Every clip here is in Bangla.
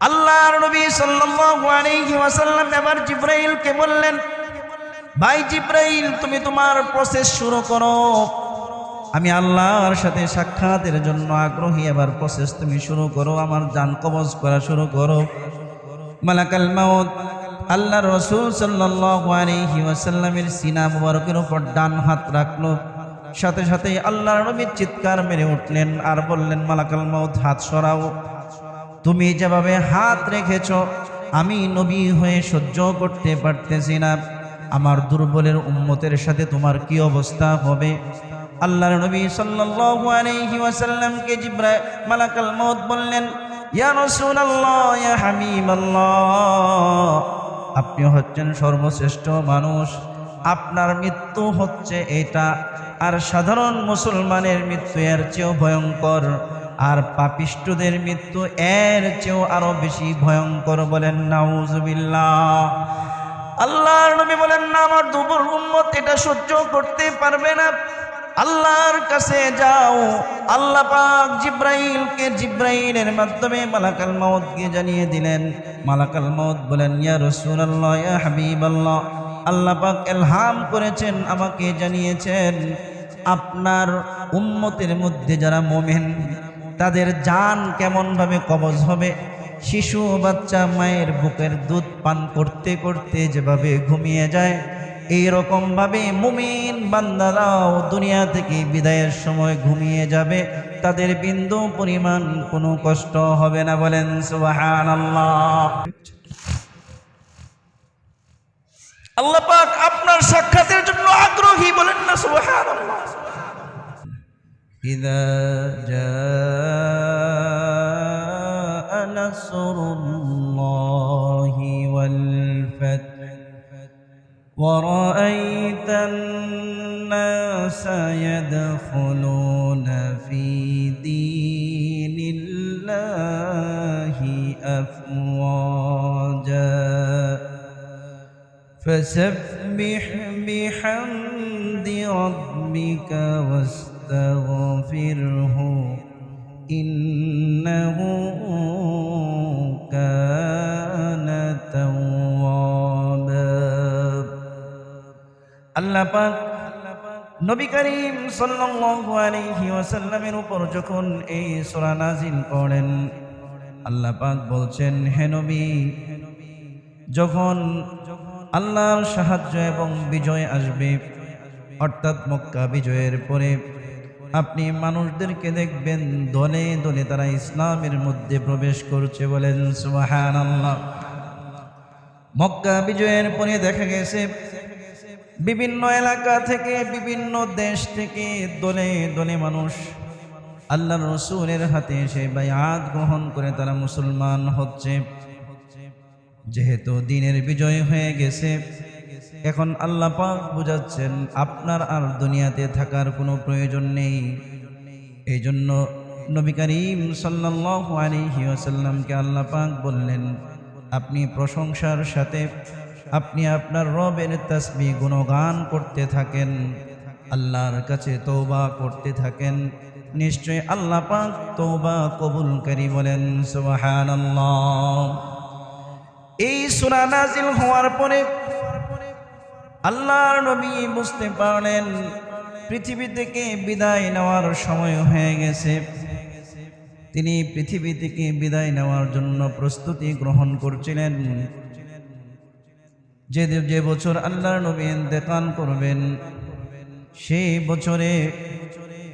আল্লাহর নবী সাল্লাল্লাহু আলাইহি ওয়াসাল্লাম এবার জিবরাইলকে বললেন, ভাই জিবরাইল, তুমি তোমার প্রসেস শুরু করো। আমি আল্লাহর সাথে সাক্ষাতের জন্য আগ্রহী, এবার প্রসেস তুমি শুরু করো, আমার জান কবজ করা শুরু করো। মালাকাল মাউত আল্লাহর রাসূল সাল্লাল্লাহু আলাইহি ওয়াসাল্লামের সিনা মুবারকের উপর ডান হাত রাখলো। সাথে সাথেই আল্লাহর নবী চিৎকার মেরে উঠলেন আর বললেন, মালাকাল মাউত, হাত সরাও। তুমি যেভাবে হাত রেখেছ আমি নবী হয়ে সহ্য করতে পারতেছি না। আমার দুর্বলের উম্মতের সাথে তোমার কি অবস্থা হবে? আল্লাহর নবী সাল্লাল্লাহু আলাইহি ওয়াসাল্লামকে জিবরাইল মালাকাল মাউত বললেন, ইয়া রাসূলুল্লাহ, ইয়া হাবিবাল্লাহ, আপনি হচ্ছেন সর্বশ্রেষ্ঠ মানুষ, আপনার মৃত্যু হচ্ছে এটা, আর সাধারণ মুসলমানের মৃত্যু এর চেয়েও ভয়ঙ্কর, আর পাপিষ্ঠদের মৃত্যু এর চেয়েও আরো বেশি ভয়ঙ্কর। বলেন নাউজুবিল্লাহ। আল্লাহর নবী বলেন, না, আমার দুর্বল উম্মত এটা সহ্য করতে পারবে না, আল্লাহর কাছে যাও। আল্লাহ পাক জিবরাইলের মাধ্যমে মালাকাল মাউতকে জানিয়ে দিলেন। মালাকাল মাউত বলেন, ইয়া রাসূলুল্লাহ, ইয়া হাবিবাল্লাহ, আল্লাহ পাক ইলহাম করেছেন, আমাকে জানিয়েছেন আপনার উম্মতের মধ্যে যারা মুমিন তাদের জান কেমন ভাবে কবজ হবে। শিশু বাচ্চা মায়ের বুকের দুধ পান করতে করতে যেভাবে ঘুমিয়ে যায়, এইরকম ভাবে মুমিন বান্দারাও দুনিয়া থেকে বিদায়ের সময় ঘুমিয়ে যাবে, তাদের বিন্দু পরিমাণ কোনো কষ্ট হবে না। বলেন সুবহানাল্লাহ। আল্লাহ পাক আপনার সাক্ষাতের জন্য আগ্রহী। বলেন না সুবহানাল্লাহ। ইযা জাআ নাসরুল্লাহি ওয়াল ফাত ورأيت الناس يدخلون في دين الله أفواجا فسبح بحمد ربك واستغفره إنه كان توابا। আল্লাহ পাক নবী করিম সাল্লাল্লাহু আলাইহি ওয়াসাল্লামের উপর যখন এই সূরা নাজিল করেন, আল্লাহ পাক বলছেন, হে নবী, যখন আল্লাহর সাহায্য এবং বিজয় আসবে, অর্থাৎ মক্কা বিজয়ের পরে আপনি মানুষদেরকে দেখবেন দলে দলে তারা ইসলামের মধ্যে প্রবেশ করছে। বলেন সুবহানাল্লাহ। মক্কা বিজয়ের পরে দেখা গেছে বিভিন্ন এলাকা থেকে, বিভিন্ন দেশ থেকে দলে দলে মানুষ আল্লাহর রাসূলের হাতে এসে বায়াত গ্রহণ করে তারা মুসলমান হচ্ছে। যেহেতু দ্বীনের বিজয় হয়ে গেছে, এখন আল্লাহ পাক বুঝাচ্ছেন আপনার আর দুনিয়াতে থাকার কোনো প্রয়োজন নেই। এই জন্য নবী করিম সাল্লাল্লাহু আলাইহি ওয়াসাল্লামকে আল্লাহ পাক বললেন, আপনি প্রশংসার সাথে আপনি আপনার রবের তাসবিহ গুণগান করতে থাকেন, আল্লাহর কাছে তওবা করতে থাকেন, নিশ্চয় আল্লাহ পাক তওবা কবুলকারী। বলেন সুবহানাল্লাহ। এই সূরা নাজিল হওয়ার পরে আল্লাহর নবী বুঝতে পারলেন পৃথিবী থেকে বিদায় নেওয়ার সময় হয়ে গেছে। তিনি পৃথিবী থেকে বিদায় নেওয়ার জন্য প্রস্তুতি গ্রহণ করছিলেন। যে বছর আল্লাহর নবী ইন্তেকাল করবেন, সেই বছরে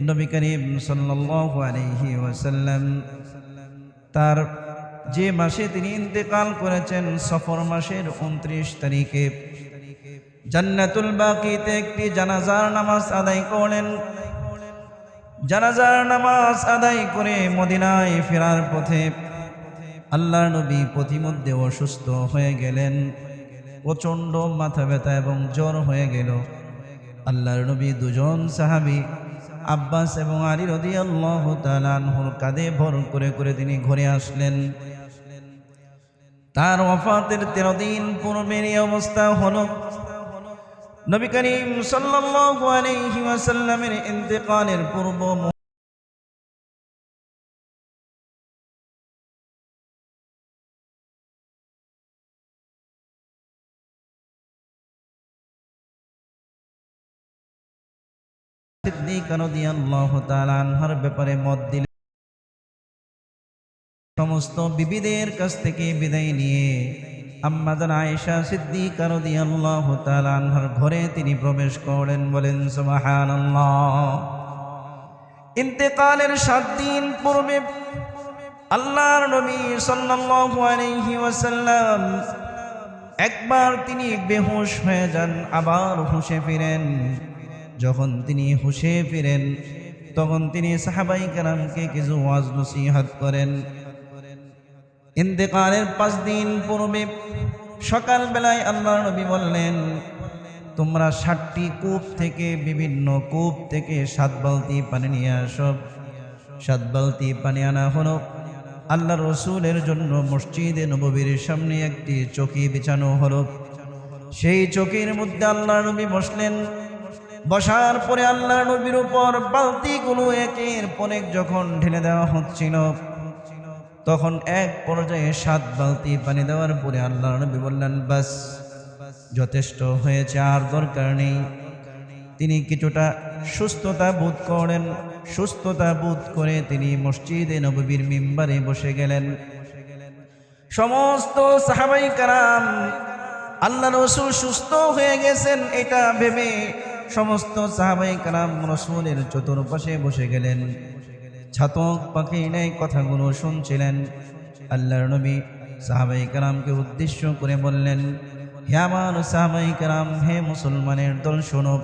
নবী করিম সাল্লাল্লাহু আলাইহি ওয়াসাল্লাম তার যে মাসে তিনি ইন্তেকাল করেছেন, সফর মাসের 29 তারিখে জান্নাতুল বাকিতে একটি জানাজার নামাজ আদায় করলেন। জানাজার নামাজ আদায় করে মদিনায় ফেরার পথে আল্লাহর নবী পথিমধ্যে অসুস্থ হয়ে গেলেন। প্রচণ্ড মাথা ব্যথা এবং জ্বর হয়ে গেল। আল্লাহর নবী দুজন সাহাবী আব্বাস এবং আলী রাদিয়াল্লাহু তাআলা আনহুর কাঁধে ভর করে করে তিনি ঘরে আসলেন। তার ওয়াফাতের 13 দিন পূর্বের এই অবস্থা হলো। নবী করিম সাল্লাল্লাহু আলাইহি ওয়াসাল্লামের ইন্তেকালের পূর্ব সিদ্দিকা রাদিয়াল্লাহু তাআলা আনহার ব্যাপারে মত দিলেন। সমস্ত বিবিদের কাছ থেকে বিদায় নিয়ে আম্মা জান আয়েশা সিদ্দিকা রাদিয়াল্লাহু তাআলা আনহার ঘরে তিনি প্রবেশ করলেন। বলেন সুবহানাল্লাহ। ইন্তেকালের 7 দিন পূর্বে আল্লাহর নবী সাল্লাল্লাহু আলাইহি ওয়াসাল্লাম একবার তিনি বেহুশ হয়ে যান, আবার হুঁশে ফিরেন। যখন তিনি হুঁশে ফিরেন তখন তিনি সাহাবায়ে কেরামকে কিছু ওয়াজ নসিহত করেন। ইন্তেকালের 5 দিন পূর্বে সকালবেলায় আল্লাহর নবী বললেন, তোমরা 7টি কূপ থেকে, বিভিন্ন কূপ থেকে 7 বালতি পানি নিয়ে আসো। 7 বালতি পানি আনা হলো। আল্লাহর রাসূলের জন্য মসজিদে নববীর সামনে একটি চৌকি বিছানো হলো। সেই চৌকির মধ্যে আল্লাহর নবী বসলেন। বসার পরে আল্লাহর নবীর উপর বালতিগুলো একের পর এক যখন ঢেলে দেওয়া হচ্ছিল, তখন এক পর্যায়ে 7 বালতি পানি দেওয়ার পরে আল্লাহর নবী বললেন, বাস, যথেষ্ট হয়েছে, আর দরকার নেই। তিনি কিছুটা সুস্থতা বোধ করেন। সুস্থতা বোধ করে তিনি মসজিদে নববীর মিম্বারে বসে গেলেন। সমস্ত সাহাবায়ে কেরাম আল্লাহর রাসূল সুস্থ হয়ে গেছেন এটা ভেবে সমস্ত সাহাবায়ে কেরাম রাসূলের চতুর্পাশে বসে গেলেন। ছাতক পাখি নেই কথাগুলো শুনছিলেন। আল্লাহর নবী সাহাবায়ে কেরামকে উদ্দেশ্য করে বললেন, হে আমার সাহাবায়ে কেরাম, হে মুসলমানের দল, শোনো,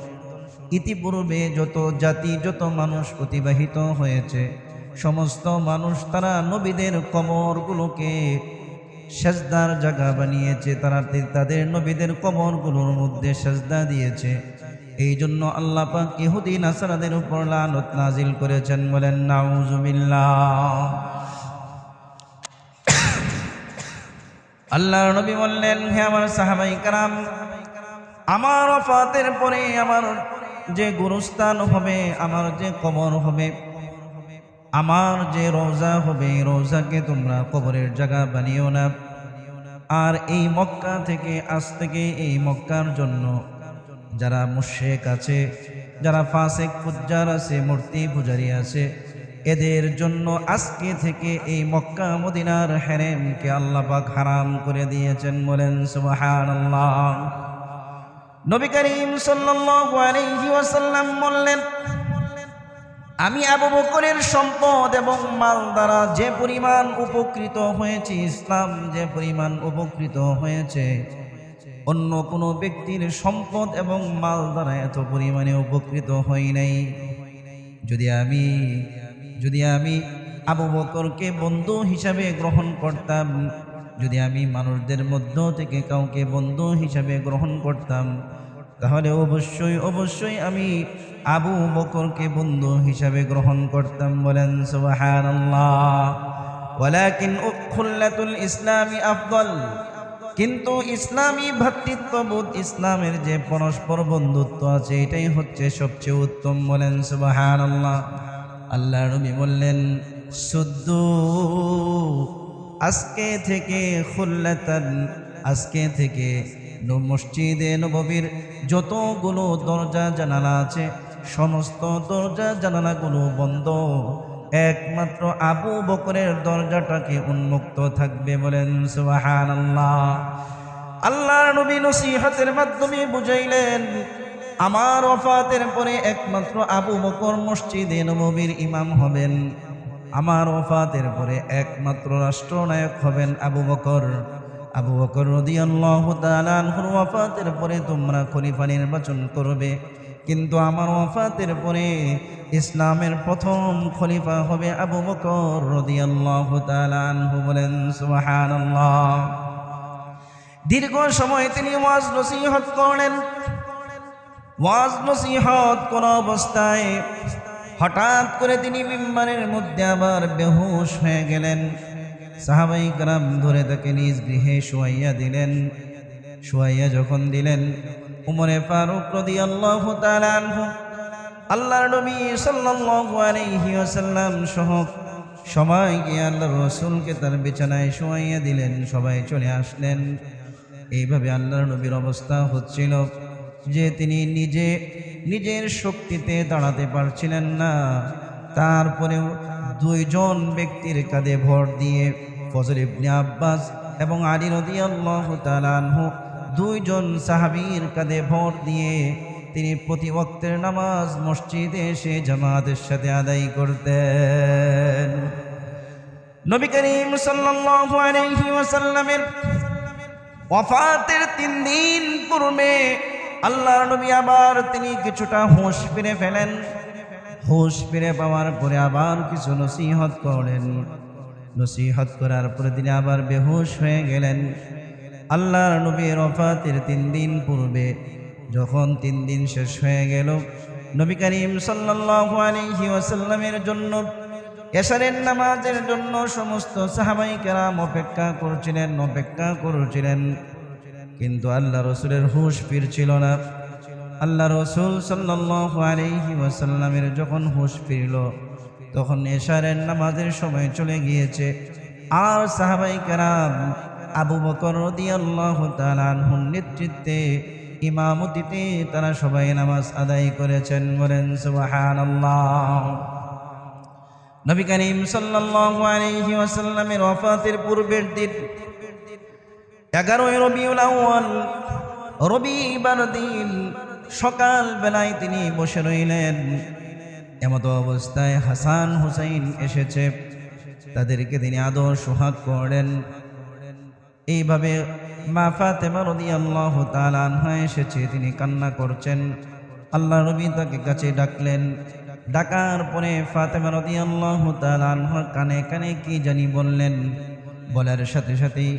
ইতিপূর্বে যত জাতি, যত মানুষ অতিবাহিত হয়েছে, সমস্ত মানুষ তারা নবীদের কবরগুলোকে সেজদার জায়গা বানিয়েছে। তারা তাদের নবীদের কবরগুলোর মধ্যে সেজদা দিয়েছে। এই জন্য আল্লাহ পাক ইহুদি নাসারাদের উপর লানত নাজিল করেছেন। বলেন নাউজুবিল্লাহ। আল্লাহর নবী বললেন, হে আমার সাহাবায়ে কেরাম, আমার ওফাতের পরে আমার যে গুরুস্থান হবে, আমার যে কবর হবে, আমার যে রওজা হবে, রওজাকে তোমরা কবরের জায়গা বানিও না। আর এই মক্কা থেকে, আজ থেকে এই মক্কার জন্য যারা মুশরিক আছে, যারা ফাসিক ফুজ্জার আছে, মূর্তি পূজারী আছে, এদের জন্য আজকে থেকে এই মক্কা মদিনার হেরেমকে আল্লাহ পাক হারাম করে দিয়েছেন। বলেন সুবহানাল্লাহ। নবী করিম সাল্লাল্লাহু আলাইহি ওয়াসাল্লাম বললেন, আমি আবু বকরের সম্পদ এবং মাল দ্বারা যে পরিমাণ উপকৃত হয়েছি, ইসলাম যে পরিমাণ উপকৃত হয়েছে, অন্য কোনো ব্যক্তির সম্পদ এবং মাল দ্বারা এত পরিমাণে উপকৃত হই নাই। যদি আমি আবু বকরকে বন্ধু হিসাবে গ্রহণ করতাম, যদি আমি মানুষদের মধ্য থেকে কাউকে বন্ধু হিসাবে গ্রহণ করতাম, তাহলে অবশ্যই আমি আবু বকরকে বন্ধু হিসাবে গ্রহণ করতাম। বলেন সুবহানাল্লাহ। ওয়ালাকিন খুল্লাতুল ইসলামি আফদল, কিন্তু ইসলামী ভ্রাতৃত্ববোধ, ইসলামের যে পরস্পর বন্ধুত্ব আছে, এটাই হচ্ছে সবচেয়ে উত্তম। বলেন সুবহানাল্লাহ। আল্লাহর নবী বললেন, সুদ্দু, আজকে থেকে খুল্লাতান, আজকে থেকে মসজিদে নববীর যতগুলো দরজা জানালা আছে, সমস্ত দরজা জানালাগুলো বন্ধ, একমাত্র আবু বকরের দরজাটাকে উন্মুক্ত থাকবে। বলেন সুবহানাল্লাহ। আল্লাহর নবী নসিহতের মাধ্যমে বুঝাইলেন, আমার ওফাতের পরে একমাত্র আবু বকর মসজিদে নববীর ইমাম হবেন। আমার ওফাতের পরে একমাত্র রাষ্ট্রনায়ক হবেন আবু বকর। আবু বকর রাদিয়াল্লাহু তাআলা আনহুর ওফাতের পরে তোমরা খলিফা নির্বাচন করবে, কিন্তু আমার ওফাতের পরে ইসলামের প্রথম খলিফা হবে আবু বকর রাদিয়াল্লাহু তাআলা আনহু। বলেন সুবহানাল্লাহ। দীর্ঘ সময় তিনি ওয়াজ নসিহত করলেন। ওয়াজ নসিহত কোন অবস্থায় হঠাৎ করে তিনি মিম্বারের মধ্যে আবার বেহুশ হয়ে গেলেন। সাহাবায়ে কেরাম ধরে তাকে নিজ গৃহে শোয়াইয়া দিলেন। শোয়াইয়া যখন দিলেন, উমরে ফারুক রাদিয়াল্লাহু তাআলা আনহু, আল্লাহর নবী সাল্লাল্লাহু আলাইহি ওয়াসাল্লাম সহ সবাই গিয়ে আল্লাহর রাসূলকে তার বিছানায় শোয়াইয়া দিলেন। সবাই চলে আসলেন। এইভাবে আল্লাহর নবীর অবস্থা হচ্ছিল যে তিনি নিজে নিজের শক্তিতে দাঁড়াতে পারছিলেন না। তারপরেও দুইজন ব্যক্তির কাঁধে ভর দিয়ে ফজল ইবনে আব্বাস এবং আলী রাদিয়াল্লাহু তাআলা আনহু দুইজন সাহাবীর কাঁধে ভর দিয়ে তিনি প্রতি ওয়াক্তের নামাজ মসজিদে এসে জামাতের সাথে আদায় করতেন। নবী করিম সাল্লাল্লাহু আলাইহি ওয়াসাল্লামের ওয়াফাতের 3 দিন পূর্বে আল্লাহর নবী আবার তিনি কিছুটা হুঁশ ফিরে ফেলেন। হুঁশ ফিরে পাওয়ার পরে আবার কিছু নসিহত করলেন। নসিহত করার পরে তিনি আবার বেহুশ হয়ে গেলেন। আল্লাহর নবীর ওয়াফাতের 3 দিন পূর্বে যখন 3 দিন শেষ হয়ে গেল, নবী করিম সাল্লাল্লাহু আলাইহি ওয়াসাল্লামের জন্য এশারের নামাজের জন্য সমস্ত সাহাবায়ে কেরাম অপেক্ষা করছিলেন, কিন্তু আল্লাহ রসুলের হুঁশ ফিরছিল না। আল্লাহ রসুল সাল্লাল্লাহু আলাইহি ওয়াসাল্লামের যখন হুঁশ ফিরল, তখন এশারের নামাজের সময় চলে গিয়েছে। আর সাহাবায়ে কেরাম আবু বকর রাদিয়াল্লাহু তাআলা আনহুর নেতৃত্বে ইমামতিতে তারা সবাই নামাজ আদায় করেছেন। বলেন সুবহানাল্লাহ। নবী করিম সাল্লাল্লাহু আলাইহি ওয়াসাল্লামের ওয়াফাতের পূর্বের দিন 11 রবিউল আউয়াল, রবিবার দিন সকাল বেলায় তিনি বসে রইলেন। এমতো অবস্থায় হাসান হুসাইন এসেছে, তাদেরকে তিনি আদর সোহাগ করলেন। এইভাবে মা ফাতেমা রাদিয়াল্লাহু তাআলা আনহা এসেছে, তিনি কান্না করছেন। আল্লাহ নবী তাকে কাছে ডাকলেন। ডাকার পরে ফাতেমা রাদিয়াল্লাহু তাআলা আনহার কানে কানে কি জানি বললেন। বলার সাথে সাথেই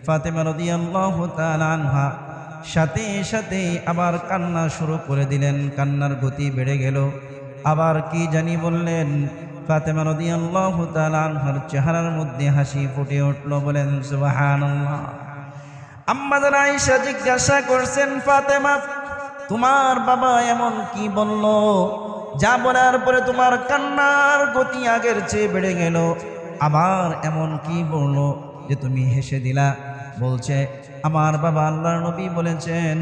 ফাতেমা রাদিয়াল্লাহু তাআলা আনহা সাথে সাথে আবার কান্না শুরু করে দিলেন। কান্নার গতি বেড়ে গেল। আবার কি জানি বললেন। ফাতেমা রাদিয়াল্লাহু তাআলা আনহার চেহারার মধ্যে হাসি ফুটে উঠল। বলেন সুবহানাল্লাহ। আম্মা জান আয়েশা জিজ্ঞাসা করছেন, ফাতেমা তোমার বাবা এমন কি বলল, যা বলার পরে তোমার কান্নার গতি আগের চেয়ে বেড়ে গেল? আবার এমন কি বলল যে তুমি হেসে দিলা? বলছে, আমার বাবা আল্লাহর নবী বলেছেন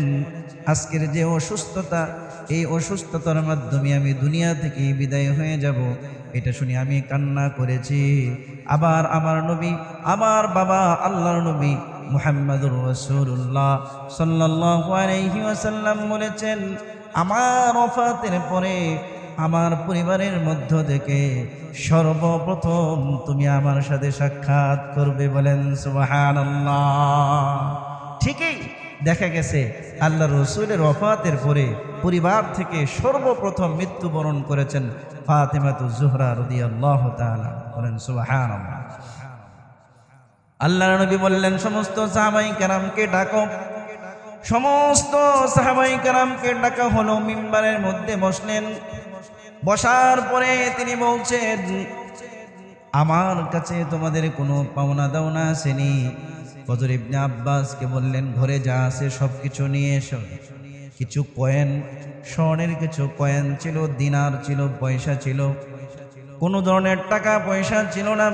আজকের যে অসুস্থতা, এই অসুস্থতার মাধ্যমে আমি দুনিয়া থেকে বিদায় হয়ে যাব, এটা শুনে আমি কান্না করেছি। আবার আমার নবী, আমার বাবা আল্লাহর নবী মুহাম্মদুর রাসূলুল্লাহ সাল্লাল্লাহু আলাইহি ওয়াসাল্লাম বলেছেন, আমার ওয়াফাতের পরে আমার পরিবারের মধ্য থেকে সর্বপ্রথম তুমি আমার সাথে সাক্ষাৎ করবে। বলেন সুবহানাল্লাহ। ঠিকই দেখা গেছে আল্লাহ রসুলের ওয়াফাতের পরে পরিবার থেকে সর্বপ্রথম মৃত্যুবরণ করেছেন ফাতেমাতুজ জোহরা রাদিয়াল্লাহু তাআলা। বলেন সুবহানাল্লাহ। আল্লাহর নবী বললেন, সমস্ত সাহাবায়ে কেরামকে ডাকো। সমস্ত সাহাবায়ে কেরামকে ডাকা হলো। মিম্বারের মধ্যে বসলেন। বসার পরে তিনি বলছেন, আমার কাছে তোমাদের কোনো পাওনা দাওনা আসেনি। ফজল ইবনে আব্বাসকে বললেন, ঘরে যা আছে সব কিছু নিয়ে এসো। কিছু কয়েন, স্বর্ণের কিছু কয়েন ছিল, দিনার ছিল, পয়সা ছিল, কোনো ধরনের টাকা পয়সা ছিল না।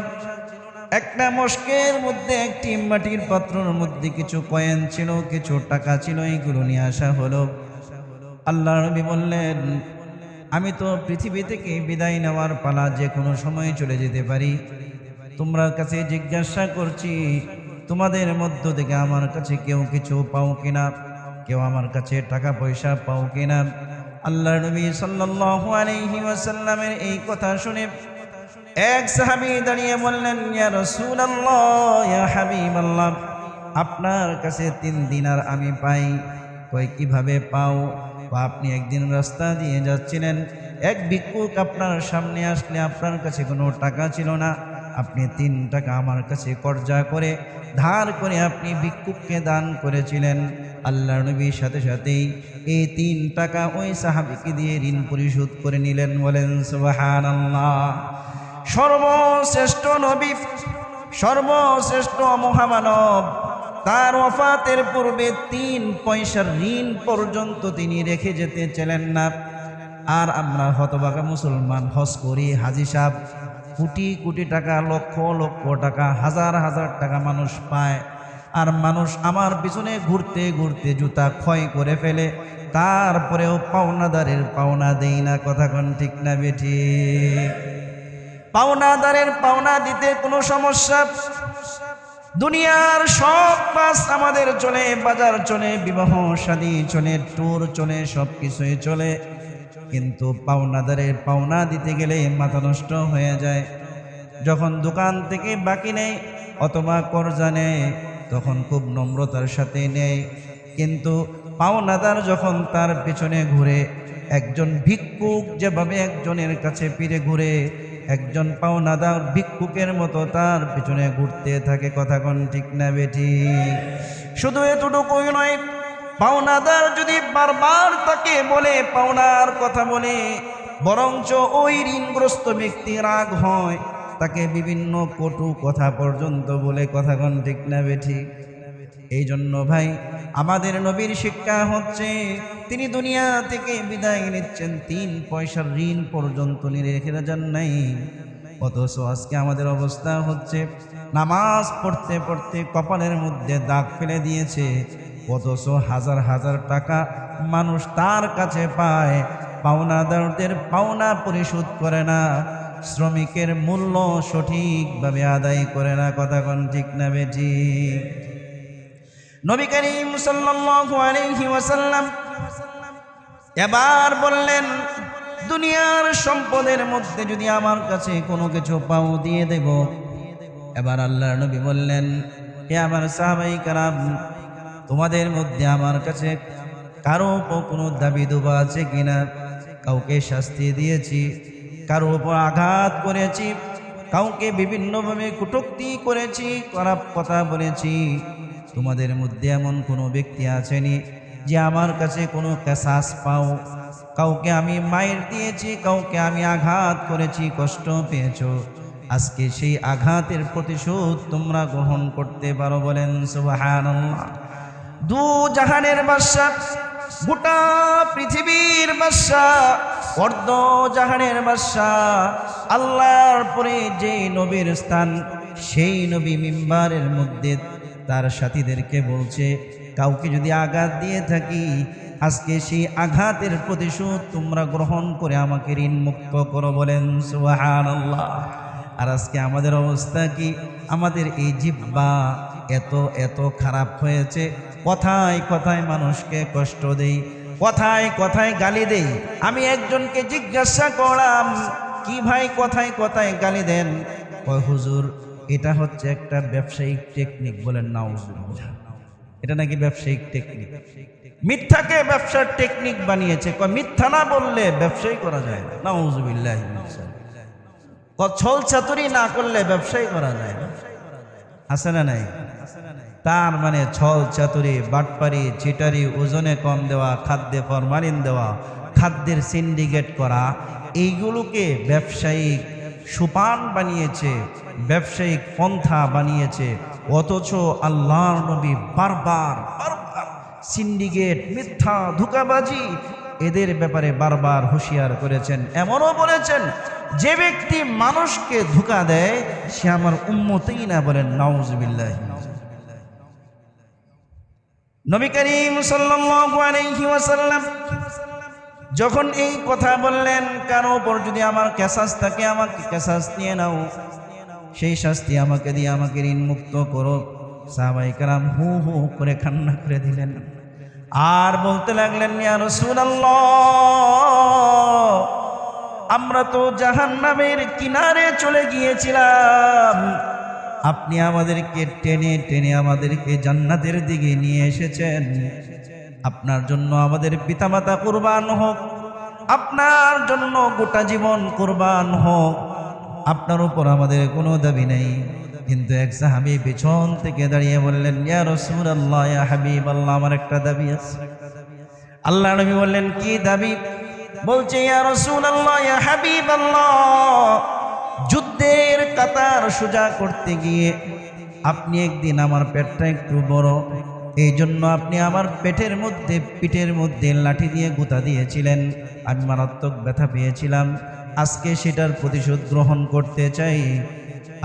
একটা মশকের মধ্যে, একটি মাটির পাত্রের মধ্যে কিছু কয়েন ছিল, কিছু টাকা ছিল, এইগুলো নিয়ে আসা হলো। আল্লাহ নবী বললেন, আমি তো পৃথিবী থেকে বিদায় নেওয়ার পালা, যে কোনো সময় চলে যেতে পারি। তোমরা কাছে জিজ্ঞাসা করছি, তোমাদের মধ্য থেকে আমার কাছে কেউ কিছু পাও কিনা, কেউ আমার কাছে টাকা পয়সা পাও কিনা? আল্লাহর নবী সাল্লাল্লাহু আলাইহি ওয়াসাল্লামের এই কথা শুনে এক সাহাবী দাঁড়িয়ে বললেন, ইয়া রাসূলুল্লাহ, ইয়া হাবিবাল্লাহ, আপনার কাছে 3 দিনার আমি পাই। কই কিভাবে পাও? আপনি একদিন রাস্তা দিয়ে যাচ্ছিলেন, এক ভিক্ষুক আপনার সামনে আসলে আপনার কাছে কোনো টাকা ছিল না, আপনি 3 টাকা আমার কাছে কর্জা করে ধার করে আপনি ভিক্ষুককে দান করেছিলেন। আল্লাহর নবীর সাথে সাথেই এই 3 টাকা ওই সাহাবীকে দিয়ে ঋণ পরিশোধ করে নিলেন। বলেন সুবহানাল্লাহ। সর্বশ্রেষ্ঠ নবী, সর্বশ্রেষ্ঠ মহামানব, তার ওয়াফাতের পূর্বে 3 পয়সার ঋণ পর্যন্ত তিনি রেখে যেতে চাইলেন না। আর আমরা হতভাগা মুসলমান হজ করি, হাজী সাহেব কোটি কোটি টাকা, লক্ষ লক্ষ টাকা, হাজার হাজার টাকা মানুষ পায়, আর মানুষ আমার পিছনে ঘুরতে ঘুরতে জুতা ক্ষয় করে ফেলে, তারপরেও পাওনাদারের পাওনা দেই না। কথা কোন ঠিক না বেঠি? পাওনাদারের পাওনা দিতে কোনো সমস্যা? দুনিয়ার সব কাজ আমাদের চলে, বাজার চলে, বিবাহ শাদী চলে, ট্যুর চলে, সব কিছুই চলে, কিন্তু পাওনাদারের পাওনা দিতে গেলে মাথা নষ্ট হয়ে যায়। যখন দোকান থেকে বাকি নেয় অথবা কর্জা নেয় তখন খুব নম্রতার সাথে নেয়, কিন্তু পাওনাদার যখন তার পেছনে ঘুরে, একজন ভিক্ষুক যেভাবে একজনের কাছে ফিরে ঘুরে, একজন পাওনাদার ভিক্ষুকের মতো তার পিছনে ঘুরতে থাকে। কথা কোন ঠিক না বেটি? শুধু এতটুকুই নয়, পাওনাদার যদি বারবার তাকে বলে, পাওনার কথা বলে, বরঞ্চ ওই ঋণগ্রস্ত ব্যক্তি রাগ হয়, তাকে বিভিন্ন কটু কথা পর্যন্ত বলে। কথা কোন ঠিক না বেটি? এই জন্য ভাই, আমাদের নবীর শিক্ষা হচ্ছে, তিনি দুনিয়া থেকে বিদায় নিচ্ছেন, 3 পয়সার ঋণ পর্যন্ত রেখে যান নাই। অথচ আজকে আমাদের অবস্থা হচ্ছে, নামাজ পড়তে পড়তে কপালের মধ্যে দাগ ফেলে দিয়েছে, অথচ হাজার হাজার টাকা মানুষ তার কাছে পায়, পাওনাদারদের পাওনা পরিশোধ করে না, শ্রমিকের মূল্য সঠিকভাবে আদায় করে না। কথা কোন ঠিক না বেটি? নবী করিম সাল্লাল্লাহু আলাইহি ওয়াসাল্লাম এবার বললেন, দুনিয়ার সম্পদের মধ্যে যদি আমার কাছে কোনো কিছু পাও দিয়ে দেব। এবার আল্লাহর নবী বললেন, হে আমার সাহাবায়ে কেরাম, তোমাদের মধ্যে আমার কাছে কারো উপর কোনো দাবি দুবা আছে কিনা? কাউকে শাস্তি দিয়েছি, কারো উপর আঘাত করেছি, কাউকে বিভিন্নভাবে কটূক্তি করেছি, খারাপ কথা বলেছি, তোমাদের মধ্যে এমন কোনো ব্যক্তি আছেনি যে আমার কাছে কোনো কেসাস পাও? কাউকে আমি মায়ের দিয়েছি, কাউকে আমি আঘাত করেছি, কষ্ট পেয়েছো, আজকে সেই আঘাতের প্রতিশোধ তোমরা গ্রহণ করতে পারো? বলেন সুবহানাল্লাহ। দু জাহানের বাদশা, গোটা পৃথিবীর বাদশা, অর্ধ জাহানের বাদশা, আল্লাহর পরে যে নবীর স্থান, সেই নবী মিম্বারের মধ্যে তার সাথীদেরকে বলছে, কাউকে যদি আঘাত দিয়ে থাকি, আজকে সেই আঘাতের প্রতিশোধ তোমরা গ্রহণ করে আমাকে ঋণ মুক্ত করো। বলেন সুবহানাল্লাহ। আর আজকে আমাদের অবস্থা কি? আমাদের এই জিহ্বা এত এত খারাপ হয়েছে, কথায় কথায় মানুষকে কষ্ট দেই, কথায় কথায় গালি দেই। আমি একজনকে জিজ্ঞাসা করলাম, কি ভাই কথায় কথায় গালি দেন? কয় হুজুর, এটা হচ্ছে একটা ব্যবসায়িক টেকনিক। বলেন নাউজুবিল্লাহ। এটা নাকি ব্যবসায়িক টেকনিক, মিথ্যাকে ব্যবসার টেকনিক বানিয়েছে। কয় মিথ্যা না বললে ব্যবসায়ী করা যায় না। নাউজুবিল্লাহ। ছল চাতুরি না করলে ব্যবসায়ী করা যায় না। আছে না নাই? তার মানে ছল চাতুরি, বাটপারি, চিটারি, ওজনে কম দেওয়া, খাদ্যে ফরমালিন দেওয়া, খাদ্যের সিন্ডিকেট করা, এইগুলোকে ব্যবসায়িক সুপান বানিয়েছে, ব্যবসায়িক পন্থা বানিয়েছে। অথচ আল্লাহর নবী বারবার বারবার সিন্ডিকেট, মিথ্যা, ধোঁকাবাজি এদের ব্যাপারে বারবার হুঁশিয়ার করেছেন। এমনও বলেছেন, যে ব্যক্তি মানুষকে ধোঁকা দেয় সে আমার উম্মতই না। বলেন নাউজুবিল্লাহ। নবী করিম সাল্লাল্লাহু আলাইহি ওয়াসাল্লাম যখন এই কথা বললেন, কারো উপর যদি আমার কেসাস থাকে আমাকে কেসাস নিয়ে নাও, সেই শাস্তি আমাকে দিয়ে আমাকে ঋণ মুক্ত করো। সাহাবায়ে কেরাম হু হু করে কান্না করে দিলেন আর বলতে লাগলেন, ইয়া রাসূলুল্লাহ, আমরা তো জাহান্নামের কিনারে চলে গিয়েছিলাম, আপনি আমাদেরকে টেনে টেনে আমাদেরকে জান্নাতের দিকে নিয়ে এসেছেন। আপনার জন্য আমাদের পিতামাতা কুরবান হোক, আপনার জন্য গোটা জীবন কুরবান হোক, আপনার উপর আমাদের কোনো দাবি নেই। কিন্তু এক সাহাবী পেছন থেকে দাঁড়িয়ে বললেন, ইয়া রাসূলুল্লাহ, ইয়া হাবিবাল্লাহ, আমার একটা দাবি আছে। আল্লাহ নবী বললেন, কি দাবি? বলছে, ইয়া রাসূলুল্লাহ, ইয়া হাবিবাল্লাহ, যুদ্ধের কাতার সোজা করতে গিয়ে আপনি একদিন আমার পেটটা একটু বড়, এই জন্য আপনি আমার পেটের মধ্যে, পিঠের মধ্যে লাঠি দিয়ে গুঁতা দিয়েছিলেন, আমি মারাত্মক ব্যথা পেয়েছিলাম, আজকে সেটার প্রতিশোধ গ্রহণ করতে চাই।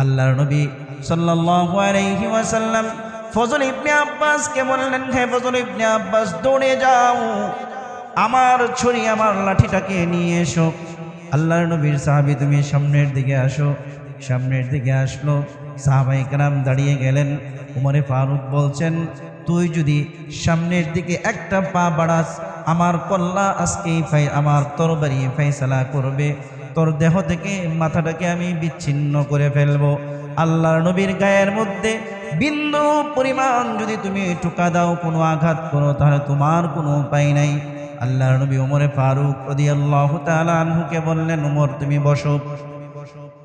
আল্লাহর নবী সাল্লাল্লাহু আলাইহি ওয়াসাল্লাম ফজল ইবনে আব্বাসকে বললেন, হে ফজল ইবনে আব্বাস, দৌড়ে যাও, আমার ছুরি আমার লাঠিটাকে নিয়ে এসো। আল্লাহর নবীর সাহাবী, তুমি সামনের দিকে আসো। সামনের দিকে আসলো, সাহাবায়ে কেরাম দাঁড়িয়ে গেলেন। উমরে ফারুক বলছেন, তুই যদি সামনের দিকে একটা পা বাড়াস, আমার কল্লা আজকেই আমার তরবারি ফয়সালা করবে, তোর দেহ থেকে মাথাটাকে আমি বিচ্ছিন্ন করে ফেলবো। আল্লাহর নবীর গায়ের মধ্যে বিন্দু পরিমাণ যদি তুমি ঠুকা দাও, কোনো আঘাত করো, তাহলে তোমার কোনো উপায় নাই। আল্লাহর নবী ওমরে ফারুক রাদিয়াল্লাহু তাআলা আনহুকে বললেন, ওমর তুমি বসো,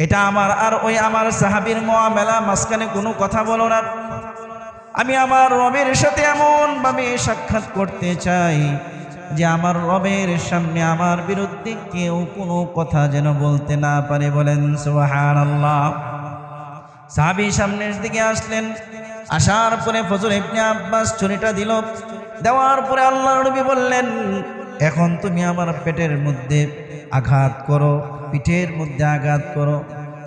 এটা আমার আর ওই আমার সাহাবীর মুআমালা, মাঝখানে কোনো কথা বলো না। আমি আমার রবের সাথে এমন ভাবে সাক্ষাৎ করতে চাই যে আমার রবের সামনে আমার বিরুদ্ধে কেউ কোনো কথা যেন বলতে না পারে। বলেন সুবহানাল্লাহ। সাহাবী সামনের দিকে আসলেন, আসার পরে ফজল ইবনে আব্বাস ছুরিটা দিল। দেওয়ার পরে আল্লাহর নবী বললেন, এখন তুমি আমার পেটের মধ্যে আঘাত করো, পিঠের মধ্যে আঘাত করো।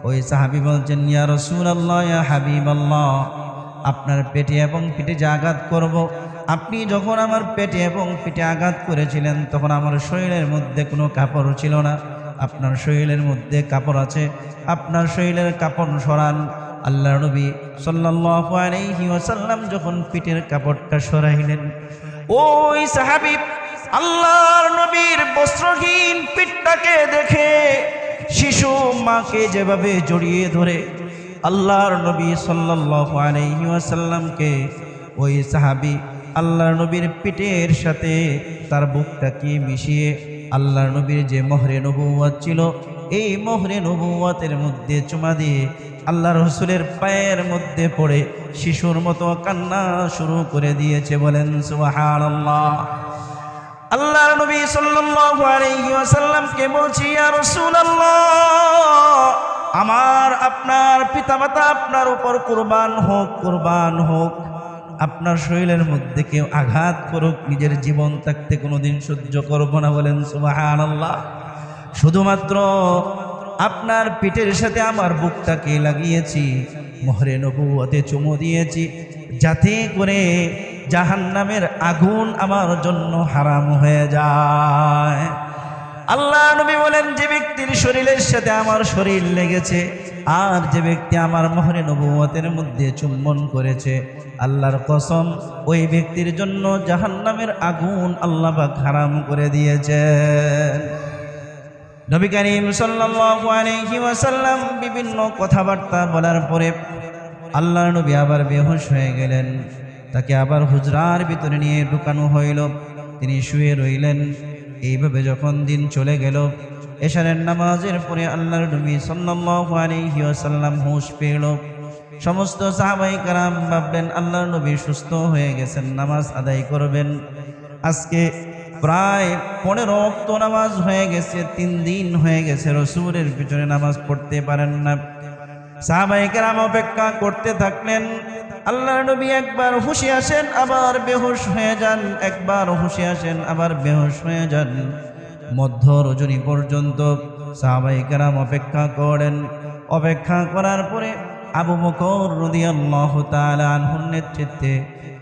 ওই সাহাবী বলছেন, ইয়া রাসূলুল্লাহ, ইয়া হাবিবাল্লাহ, আপনার পেটে এবং পিঠে যে আঘাত করব, আপনি যখন আমার পেটে এবং পিঠে আঘাত করেছিলেন তখন আমার শরীরের মধ্যে কোনো কাপড় ছিল না। আপনার শরীরের মধ্যে কাপড় আছে, আপনার শরীরের কাপড় সরান। আল্লাহর নবী সাল্লাল্লাহু আলাইহি ওয়াসাল্লাম যখন পিঠের কাপড়টা সরাইলেন, ওই সাহাবী আল্লাহর নবীর বস্ত্রহীন পিঠটাকে দেখে শিশু মাকে যেভাবে জড়িয়ে ধরে আল্লাহর নবী সাল্লাল্লাহু আলাইহি ওয়াসাল্লামকে, ওই সাহাবী আল্লাহর নবীর পিঠের সাথে তার বুকটাকে মিশিয়ে আল্লাহর নবীর যে মোহরে নবুয়ত ছিল, এই মোহরে নবুয়তের মধ্যে চুমা দিয়ে আল্লাহ রসুলের পায়ের মধ্যে পড়ে শিশুর মতো কান্না শুরু করে দিয়েছে। বলেন সুবহানাল্লাহ। আল্লাহর নবী সাল্লাল্লাহু আলাইহি ওয়াসাল্লামকে বলছি, ইয়া রাসূলুল্লাহ, আমার আপনার পিতামাতা আপনার উপর কুরবান হোক, কুরবান হোক। আপনার শরীরের মধ্যে কেউ আঘাত করুক, নিজের জীবন থাকতে কোনোদিন সহ্য করব না। বলেন সুবহানাল্লাহ। শুধুমাত্র আপনার পিঠের সাথে আমার বুকটাকে লাগিয়েছি, মোহরে নবুয়তে চুমু দিয়েছি, যাতে করে জাহান্নামের আগুন আমার জন্য হারাম হয়ে যায়। আল্লাহ নবী বলেন, যে ব্যক্তির শরীরের সাথে আমার শরীর লেগেছে আর যে ব্যক্তি আমার মোহরে নবুয়তের মধ্যে চুম্বন করেছে, আল্লাহর কসম, ওই ব্যক্তির জন্য জাহান্নামের আগুন আল্লাহ পাক হারাম করে দিয়েছেন। নবী করিম সাল্লাল্লাহু আলাইহি ওয়াসাল্লাম বিভিন্ন কথাবার্তা বলার পরে আল্লাহর নবী আবার বেহুশ হয়ে গেলেন। তাকে আবার হুজরার ভিতরে নিয়ে ঢুকানো হইল, তিনি শুয়ে রইলেন। এইভাবে যখন দিন চলে গেল, এশারের নামাজের পরে আল্লাহর নবী সাল্লাল্লাহু আলাইহি ওয়াসাল্লাম হুঁশ পেল। সমস্ত সাহাবায়ে কেরাম ভাবলেন আল্লাহর নবী সুস্থ হয়ে গেছেন, নামাজ আদায় করবেন। আজকে প্রায় 15 ওয়াক্ত নামাজ হয়ে গেছে, 3 দিন হয়ে গেছে রাসূলের পিছনে নামাজ পড়তে পারেন না। সাহাবায়ে কেরাম অপেক্ষা করতে থাকলেন। আল্লাহর নবী একবার হুঁশে আসেন, আবার বেহুশ হয়ে যান, একবার হুঁশে আসেন, আবার বেহুশ হয়ে যান। মধ্য রজনী পর্যন্ত সাহাবায়ে কেরাম অপেক্ষা করেন। অপেক্ষা করার পরে আবু বকর রাদিয়াল্লাহু তাআলা আনহুর নেতৃত্বে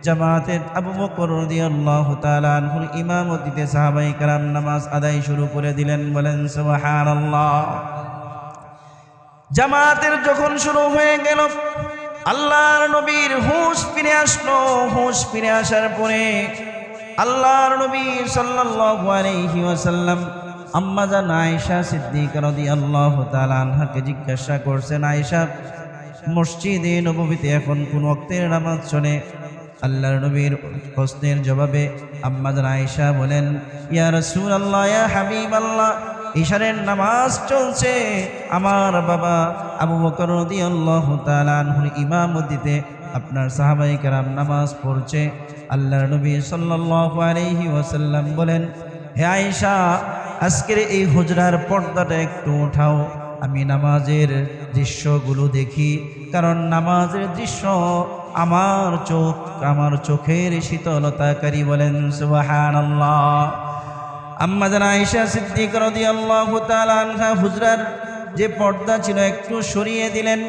জামাতের আবু বকর রাদিয়াল্লাহু তাআলা আনহুর ইমামতিতে সাহাবায়ে কেরাম নামাজ আদায় শুরু করে দিলেন। বলেন সুবহানাল্লাহ। জামাতের যখন শুরু হয়ে গেল, আল্লাহর নবীর হুঁশ ফিরে আসলো। হুঁশ ফিরে আসার পরে আল্লাহর নবী সাল্লাল্লাহু আলাইহি ওয়াসাল্লাম আম্মা জান আয়েশা সিদ্দিকা রাদিয়াল্লাহু তাআলা আনহাকে জিজ্ঞাসা করছেন, আয়েশা, মসজিদে নববীতে এখন কোন ওয়াক্তের নামাজ চলে? আল্লাহর নবীর প্রশ্নের জবাবে আম্মা জান আয়েশা বলেন, ইয়া রাসূলুল্লাহ, ইয়া হাবিবাল্লাহ, ইশারের নামাজ চলছে। আমার বাবা আবু বকর রাদিয়াল্লাহু তাআলা আনহুর ইমামতিতে আপনার সাহাবায়ে কেরাম নামাজ পড়ছে। আল্লাহর নবী সাল্লাল্লাহু আলাইহি ওয়াসাল্লাম বলেন, হে আয়েশা, আজকের এই হুজরার পর্দাটা একটু উঠাও, আমি নামাজের দৃশ্যগুলো দেখি। কারণ নামাজের দৃশ্য আমার চোখের শীতলতাকারী। বলেন সুবহানাল্লাহ। আম্মা জান আয়েশা সিদ্দিকা রাদিয়াল্লাহু তাআলা আনহা হুজরার যে পর্দা ছিল একটু সরিয়ে দিলেন।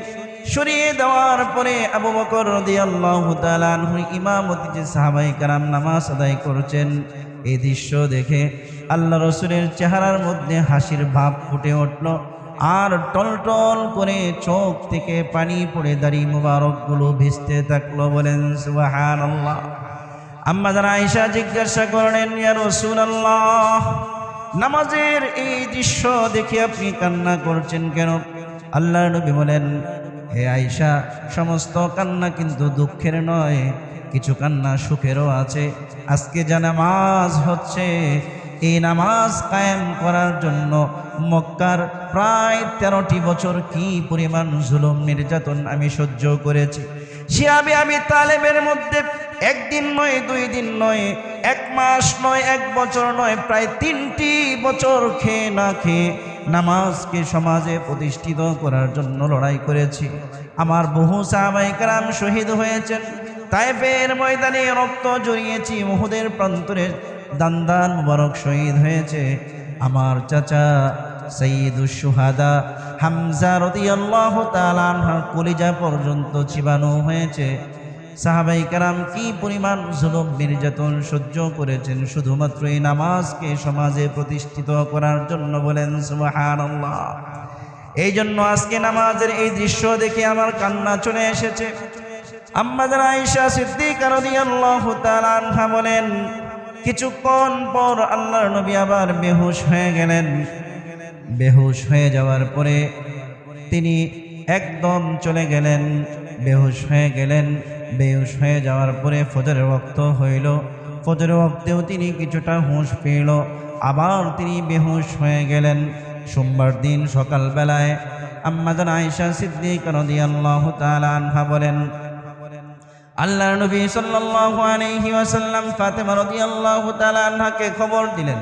সরিয়ে দেওয়ার পরে আবু বকর রাদিয়াল্লাহু তাআলা আনহু ইমামতি যে সাহাবায়ে কেরাম নামাজ আদায় করছেন, এই দৃশ্য দেখে আল্লাহ রাসূলের চেহারার মধ্যে হাসির ভাব ফুটে উঠল, আর টলটল করে চোখ থেকে পানি পড়ে দাড়ি মুবারকগুলো ভিজতে থাকলো। বলেন সুবহানাল্লাহ। আম্মা জান আয়েশা জিজ্ঞাসা করলেন, ইয়া রাসূলুল্লাহ, নামাজের এই দৃশ্য দেখে আপনি কান্না করছেন কেন? আল্লাহর নবী বলেন, হে আয়েশা, সমস্ত কান্না কিন্তু দুঃখের নয়, কিছু কান্না সুখেরও আছে। আজকে যা নামাজ হচ্ছে, এই নামাজ কায়েম করার জন্য মক্কার প্রায় 13টি বছর কি পরিমাণ জুলুম নির্যাতন আমি সহ্য করেছি। শিয়াবে আবি তালেবের মধ্যে একদিন নয়, 2 দিন নয়, 1 মাস নয়, 1 বছর নয়, প্রায় 3টি বছর খেয়ে না খেয়ে নামাজকে সমাজে প্রতিষ্ঠিত করার জন্য লড়াই করেছি। আমার বহু সাহাবায়ে কেরাম শহীদ হয়েছেন, তায়েফের ময়দানে রক্ত ঝরিয়েছি, উহুদের প্রান্তরে দান্দান মুবারক শহীদ হয়েছে। আমার চাচা সাইয়্যিদুশ শুহাদা হামজা রাদিয়াল্লাহু তাআলা আনহু কলিজা পর্যন্ত চিবানো হয়েছে। সাহাবায়ে কেরাম কি পরিমাণ জুলুম নির্যাতন সহ্য করেছেন শুধুমাত্র এই নামাজকে সমাজে প্রতিষ্ঠিত করার জন্য। বলেন সুবহানাল্লাহ। এই জন্য আজকে নামাজের এই দৃশ্য দেখে আমার কান্না চলে এসেছে। আম্মা জান আয়েশা সিদ্দিকা রাদিয়াল্লাহু তাআলা আনহা বলেন, কিছুক্ষণ পর আল্লাহর নবী আবার বেহুশ হয়ে গেলেন। বেহুশ হয়ে যাওয়ার পরে তিনি একদম চলে গেলেন, বেহুশ হয়ে গেলেন। বেহুশ হয়ে যাওয়ার পরে ফজরের ওয়াক্ত হইল, ফজরের ওয়াক্তেও তিনি কিছুটা হুঁশ পেল, আবার তিনি বেহুশ হয়ে গেলেন। সোমবার দিন সকালবেলায় আম্মা জান আয়েশা সিদ্দিকা রাদিয়াল্লাহু তাআলা আনহা বলেন, আল্লাহর নবী সাল্লাল্লাহু আলাইহি ওয়াসাল্লাম ফাতেমা রাদিয়াল্লাহু তাআলা আনহাকে খবর দিলেন।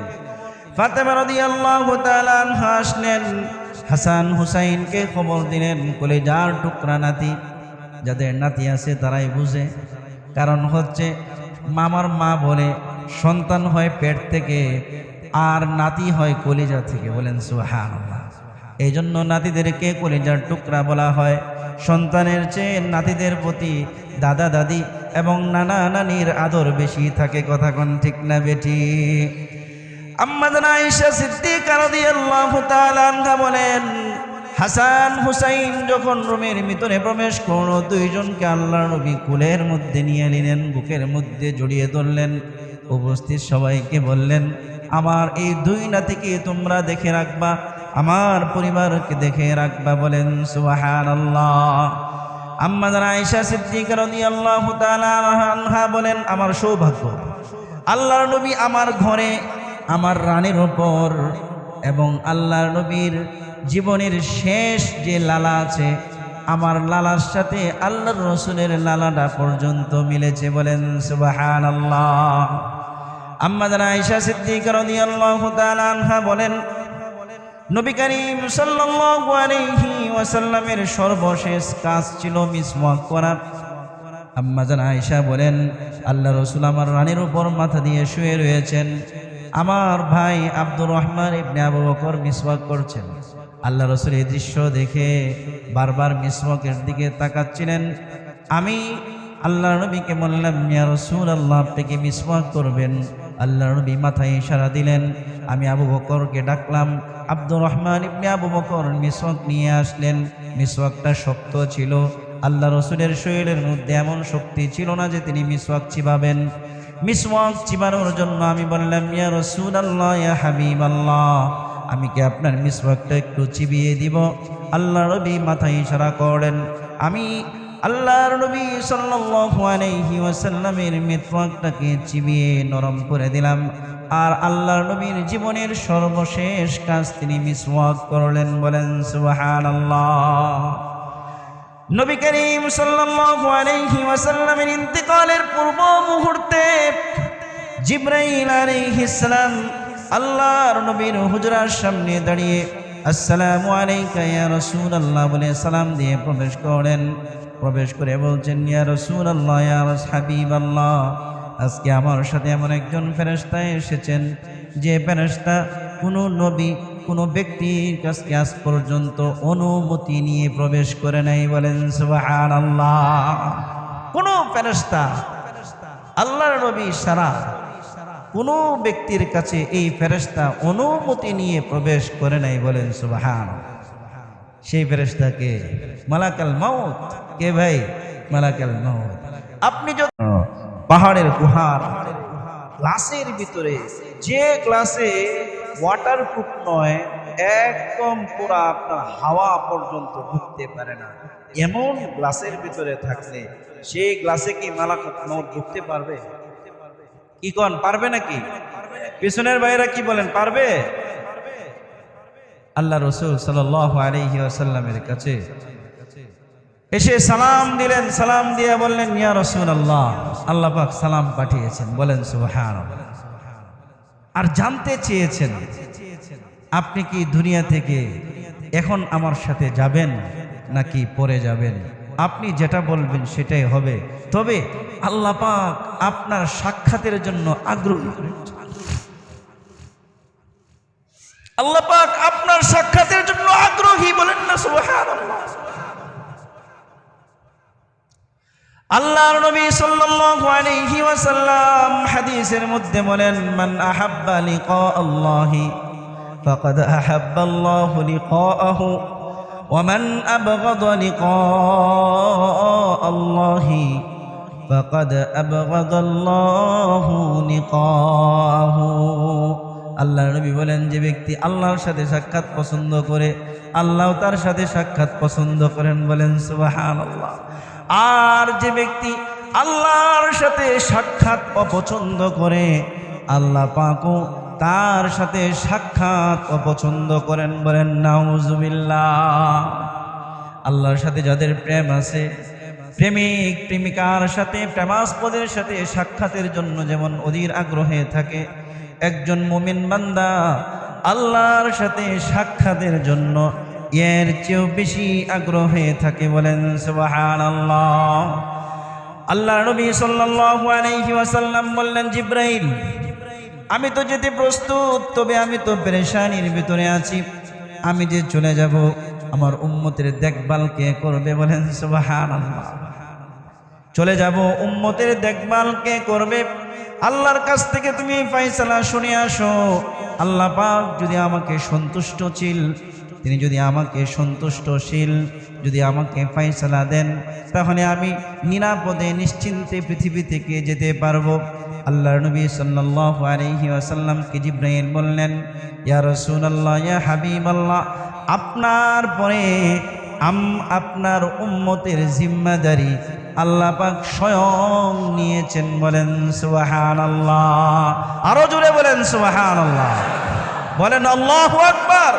ফাতেমা রাদিয়াল্লাহু তাআলা আনহা আসলেন, হাসান হুসাইনকে খবর দিলেন। কলিজার টুকরা নাতি, যাদের নাতি আছে তারাই বুঝে, কারণ হচ্ছে মামার মা বলে সন্তান হয় পেট থেকে আর নাতি হয় কলিজা থেকে। বলেন সুবহানাল্লাহ। এই জন্য নাতিদেরকে কলিজার টুকরা বলা হয়। সন্তানের চেয়ে নাতিদের প্রতি দাদা দাদি এবং নানা নানির আদর বেশি থাকে। কথা কোন ঠিক না বেটি? আম্মা জান আয়েশা সিদ্দিকা রাদিয়াল্লাহু তাআলা আনহা বলেন, হাসান হুসাইন যখন রুমের ভিতরে প্রবেশ করলো, দুইজনকে আল্লাহর নবী কুলের মধ্যে নিয়ে নিলেন, বুকের মধ্যে জড়িয়ে ধরলেন। উপস্থিত সবাইকে বললেন, আমার এই 2 নাতিকে তোমরা দেখে রাখবা, আমার পরিবারকে দেখে রাখবা। বলেন সুবহানাল্লাহ। আম্মা জান আয়েশা সিদ্দিকা রাদিয়াল্লাহু তাআলা আনহা বলেন, আমার সৌভাগ্য আল্লাহর নবী আমার ঘরে আমার রানীর উপর, এবং আল্লাহর নবীর জীবনের শেষ যে লালা আছে, আমার লালার সাথে আল্লাহর রাসূলের লালাটা পর্যন্ত মিলেছে। বলেন সুবহানাল্লাহ। আম্মা জান আয়েশা সিদ্দিকা রাদিয়াল্লাহু তাআলা আনহা বলেন, নবী করিম সাল্লাল্লাহু আলাইহি ওয়াসাল্লামের সর্বশেষ কাজ ছিল মিসওয়াক করা। আম্মা জান আয়েশা বলেন, আল্লাহর রাসূল আমার রানীর উপর মাথা দিয়ে শুয়ে রয়েছেন, আমার ভাই আব্দুর রহমান ইবনে আবু বকর মিসওয়াক করছেন। আল্লাহ রাসূল এই দৃশ্য দেখে বারবার মিসওয়াকের দিকে তাকাচ্ছিলেন। আমি আল্লাহর নবীকে বললাম, ইয়া রাসূলুল্লাহ, আপনি কি মিসওয়াক করবেন? আল্লাহর নবী মাথায় ইশারা দিলেন। আমি আবু বকরকে ডাকলাম। আব্দুর রহমান ইবনে আবু বকর মিসওয়াক নিয়ে আসলেন। মিসওয়াকটা শক্ত ছিল। আল্লাহ রাসূলের শরীরের মধ্যে এমন শক্তি ছিল না যে তিনি মিসওয়াক চিবাবেন। মিসওয়াক চিবানোর জন্য আমি বললাম, ইয়া রাসূলুল্লাহ, ইয়া হাবিবাল্লাহ, আমি কি আপনার মিসওয়াকটা একটু চিবিয়ে দিব? আল্লাহর নবী মাথায় ইশারা করেন। আমি আল্লাহর নবী সাল্লাল্লাহু আলাইহি ওয়াসাল্লামের মিসওয়াকটাকে চিবিয়ে নরম করে দিলাম। আর আল্লাহর নবীর জীবনের সর্বশেষ কাজ তিনি মিসওয়াক করলেন। বলেন সুবহানাল্লাহ। নবী করিম সাল্লাল্লাহু আলাইহি ওয়াসাল্লামের ইন্তেকালের পূর্ব মুহূর্তে জিবরাইল আলাইহিস সালাম আল্লাহর নবীর হুজরার সামনে দাঁড়িয়ে আসসালামু আলাইকা ইয়া রাসূলুল্লাহ বলে সালাম দিয়ে প্রবেশ করেন। প্রবেশ করে বলছেন, ইয়া রাসূলুল্লাহ, ইয়া হাবিবাল্লাহ, আজকে আমার সাথে এমন একজন ফেরেশতা এসেছেন যে ফেরেশতা কোনো নবী কোনো ব্যক্তির কাছে আজ পর্যন্ত অনুমতি নিয়ে প্রবেশ করে নাই। বলেন সুবহানাল্লাহ। কোনো ফেরেশতা আল্লাহর নবী সারা কোনো ব্যক্তির কাছে এই ফেরেশতা অনুমতি নিয়ে প্রবেশ করে নাই। বলেন সুবহানাল্লাহ। সেই ফেরেশতাকে মালাকাল মাউত। কে ভাই? মালাকাল মাউত। আপনি যদি পাহাড়ের গুহার গ্লাসের ভিতরে, যে গ্লাসে ওয়াটারপ্রুফ নয়, একদম পুরা আপনার হাওয়া পর্যন্ত ঢুকতে পারে না, এমন গ্লাসের ভিতরে থাকলে সেই গ্লাসে কি মালাকুল মউত ঢুকতে পারবে? কি কোন পারবে নাকি? পিছনের ভাইরা কি বলেন, পারবে? আল্লাহ রাসূল সাল্লাল্লাহু আলাইহি ওয়াসাল্লামের কাছে এসে সালাম দিলেন। সালাম দিয়ে বললেন, ইয়া রাসূলুল্লাহ, আল্লাহ পাক সালাম পাঠিয়েছেন। বলেন সুবহানাল্লাহ। আর জানতে চেয়েছেন আপনি কি দুনিয়া থেকে এখন আমার সাথে যাবেন নাকি পরে যাবেন? আপনি যেটা বলবেন সেটাই হবে, তবে আল্লাহ পাক আপনার সাক্ষাতের জন্য আগ্রহী। আল্লাহ পাক আপনার সাক্ষাতের জন্য আগ্রহী। বলেন না সুবহানাল্লাহ। আল্লাহর নবী সাল্লাল্লাহু আলাইহি ওয়াসাল্লাম হাদিসের মধ্যে বলেন, মান আহাব্বা লিকা আল্লাহি ফাকাদ আহাব্বা আল্লাহু লিকাআহু ওয়া মান আবগাদা লিকা আল্লাহি ফাকাদ আবগাদা আল্লাহু লিকাআহু। আল্লাহর নবী বলেন, যে ব্যক্তি আল্লাহর সাথে সাক্ষাৎ পছন্দ করে, আল্লাহ তার সাথে সাক্ষাৎ পছন্দ করেন। বলেন সুবহানাল্লাহ। আর যে ব্যক্তি আল্লাহর সাথে সাক্ষাৎ অপছন্দ করে, আল্লাহ পাকও তার সাথে সাক্ষাৎ অপছন্দ করেন। বলেন নাউজুবিল্লাহ। আল্লাহর সাথে যাদের প্রেম আছে, প্রেমিক প্রেমিকার সাথে, প্রেমাস্পদের সাথে সাক্ষাতের জন্য যেমন অধীর আগ্রহে থাকে, একজন মুমিন বান্দা আল্লাহর সাথে সাক্ষাতের জন্য এর চেয়েও বেশি আগ্রহে থাকে। বলেন সুবহানাল্লাহ। আল্লাহর নবী সাল্লাল্লাহু আলাইহি ওয়াসাল্লাম বললেন, জিবরাইল, আমি তো যেতে প্রস্তুত, তবে আমি তো পেরেশানির ভিতরে আছি। আমি যে চলে যাব, আমার উম্মতের দেখভাল কে করবে? বলেন সুবহানাল্লাহ। চলে যাব, উম্মতের দেখভাল কে করবে? আল্লাহর কাছ থেকে তুমি ফয়সালা শুনে আসো। আল্লাহ পাক যদি আমাকে সন্তুষ্টশীল, তিনি যদি আমাকে সন্তুষ্টশীল, যদি আমাকে ফয়সালা দেন, তাহলে আমি নিরাপদে নিশ্চিন্তে পৃথিবী থেকে যেতে পারবো। আল্লাহর নবী সাল্লাল্লাহু আলাইহি ওয়াসাল্লামকে জিবরাইল বললেন, ইয়া রাসূলুল্লাহ, ইয়া হাবিবাল্লাহ, আপনার পরে আপনার উম্মতের জিম্মাদারি আল্লাহ পাক স্বয়ং নিয়েছেন। বলেন সুবহানাল্লাহ। আরো জোরে বলেন সুবহানাল্লাহ। বলেন আল্লাহু আকবার।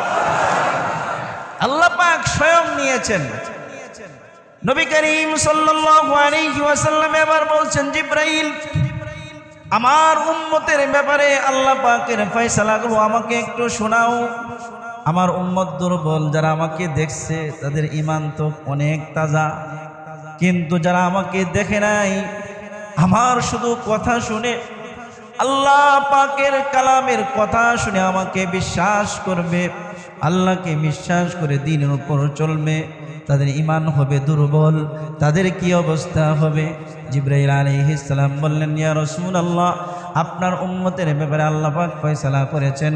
আল্লাহ পাক স্বয়ং নিয়েছেন। নবী করিম সাল্লাল্লাহু আলাইহি ওয়াসাল্লাম এবার বলছেন, জিবরাইল, আমার উম্মতের ব্যাপারে আল্লাহ পাকের ফয়সালাগুলো আমাকে একটু শোনাও। আমার উম্মত দুর্বল, যারা আমাকে দেখছে তাদের ঈমান তো অনেক তাজা, কিন্তু যারা আমাকে দেখে নাই, আমার শুধু কথা শুনে, আল্লাহ পাকের কালামের কথা শুনে আমাকে বিশ্বাস করবে, আল্লাহকে বিশ্বাস করে দ্বীনের উপর চলবে, তাদের ঈমান হবে দুর্বল, তাদের কি অবস্থা হবে? জিবরাইল আলাইহিস সালাম বললেন, ইয়া রাসূলুল্লাহ, আপনার উম্মতের ব্যাপারে আল্লাহ পাক ফয়সালা করেছেন,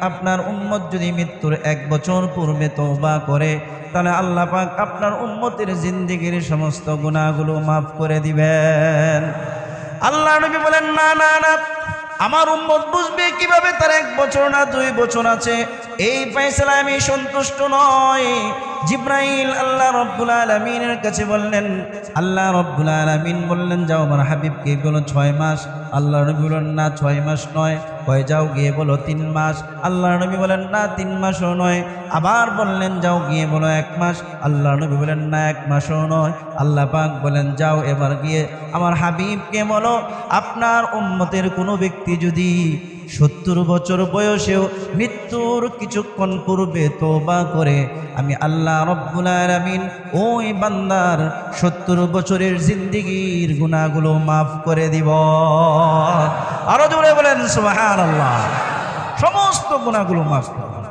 আপনার উম্মত যদি মৃত্যুর 1 বছর পূর্বে তওবা করে, তাহলে আল্লাহ পাক আপনার উম্মতের জিন্দেগির সমস্ত গুনাহগুলো মাফ করে দিবেন। আল্লাহ নবী বলেন, না না না, আমার উম্মত বুঝবে কিভাবে তার 1 বছর না 2 বছর আছে? এই ফয়সালায় আমি সন্তুষ্ট নয়। জিবরাইল আল্লাহ রাব্বুল আলামিনের কাছে বললেন, আল্লাহ রাব্বুল আলামিন বললেন, যাও আমার হাবিবকে বলো 6 মাস। আল্লাহ নবী বলেন, না 6 মাস নয়, কয় যাও গিয়ে বলো 3 মাস। আল্লাহ নবী বলেন, না 3 মাসও নয়। আবার বললেন, যাও গিয়ে বলো 1 মাস। আল্লাহ নবী বলেন, না 1 মাসও নয়। আল্লাহ পাক বলেন, যাও এবার গিয়ে আমার হাবিবকে বলো, আপনার উম্মতের কোনো ব্যক্তি যদি 70 বছর বয়সেও মৃত্যুর কিছুক্ষণ পূর্বে তওবা করে, আমি আল্লাহ রাব্বুল আলামিন ওই বান্দার 70 বছরের জিন্দেগির গুনাহগুলো মাফ করে দিব। আরো জোরে বলেন সুবহানাল্লাহ। সমস্ত গুনাহগুলো মাফ করে দাও।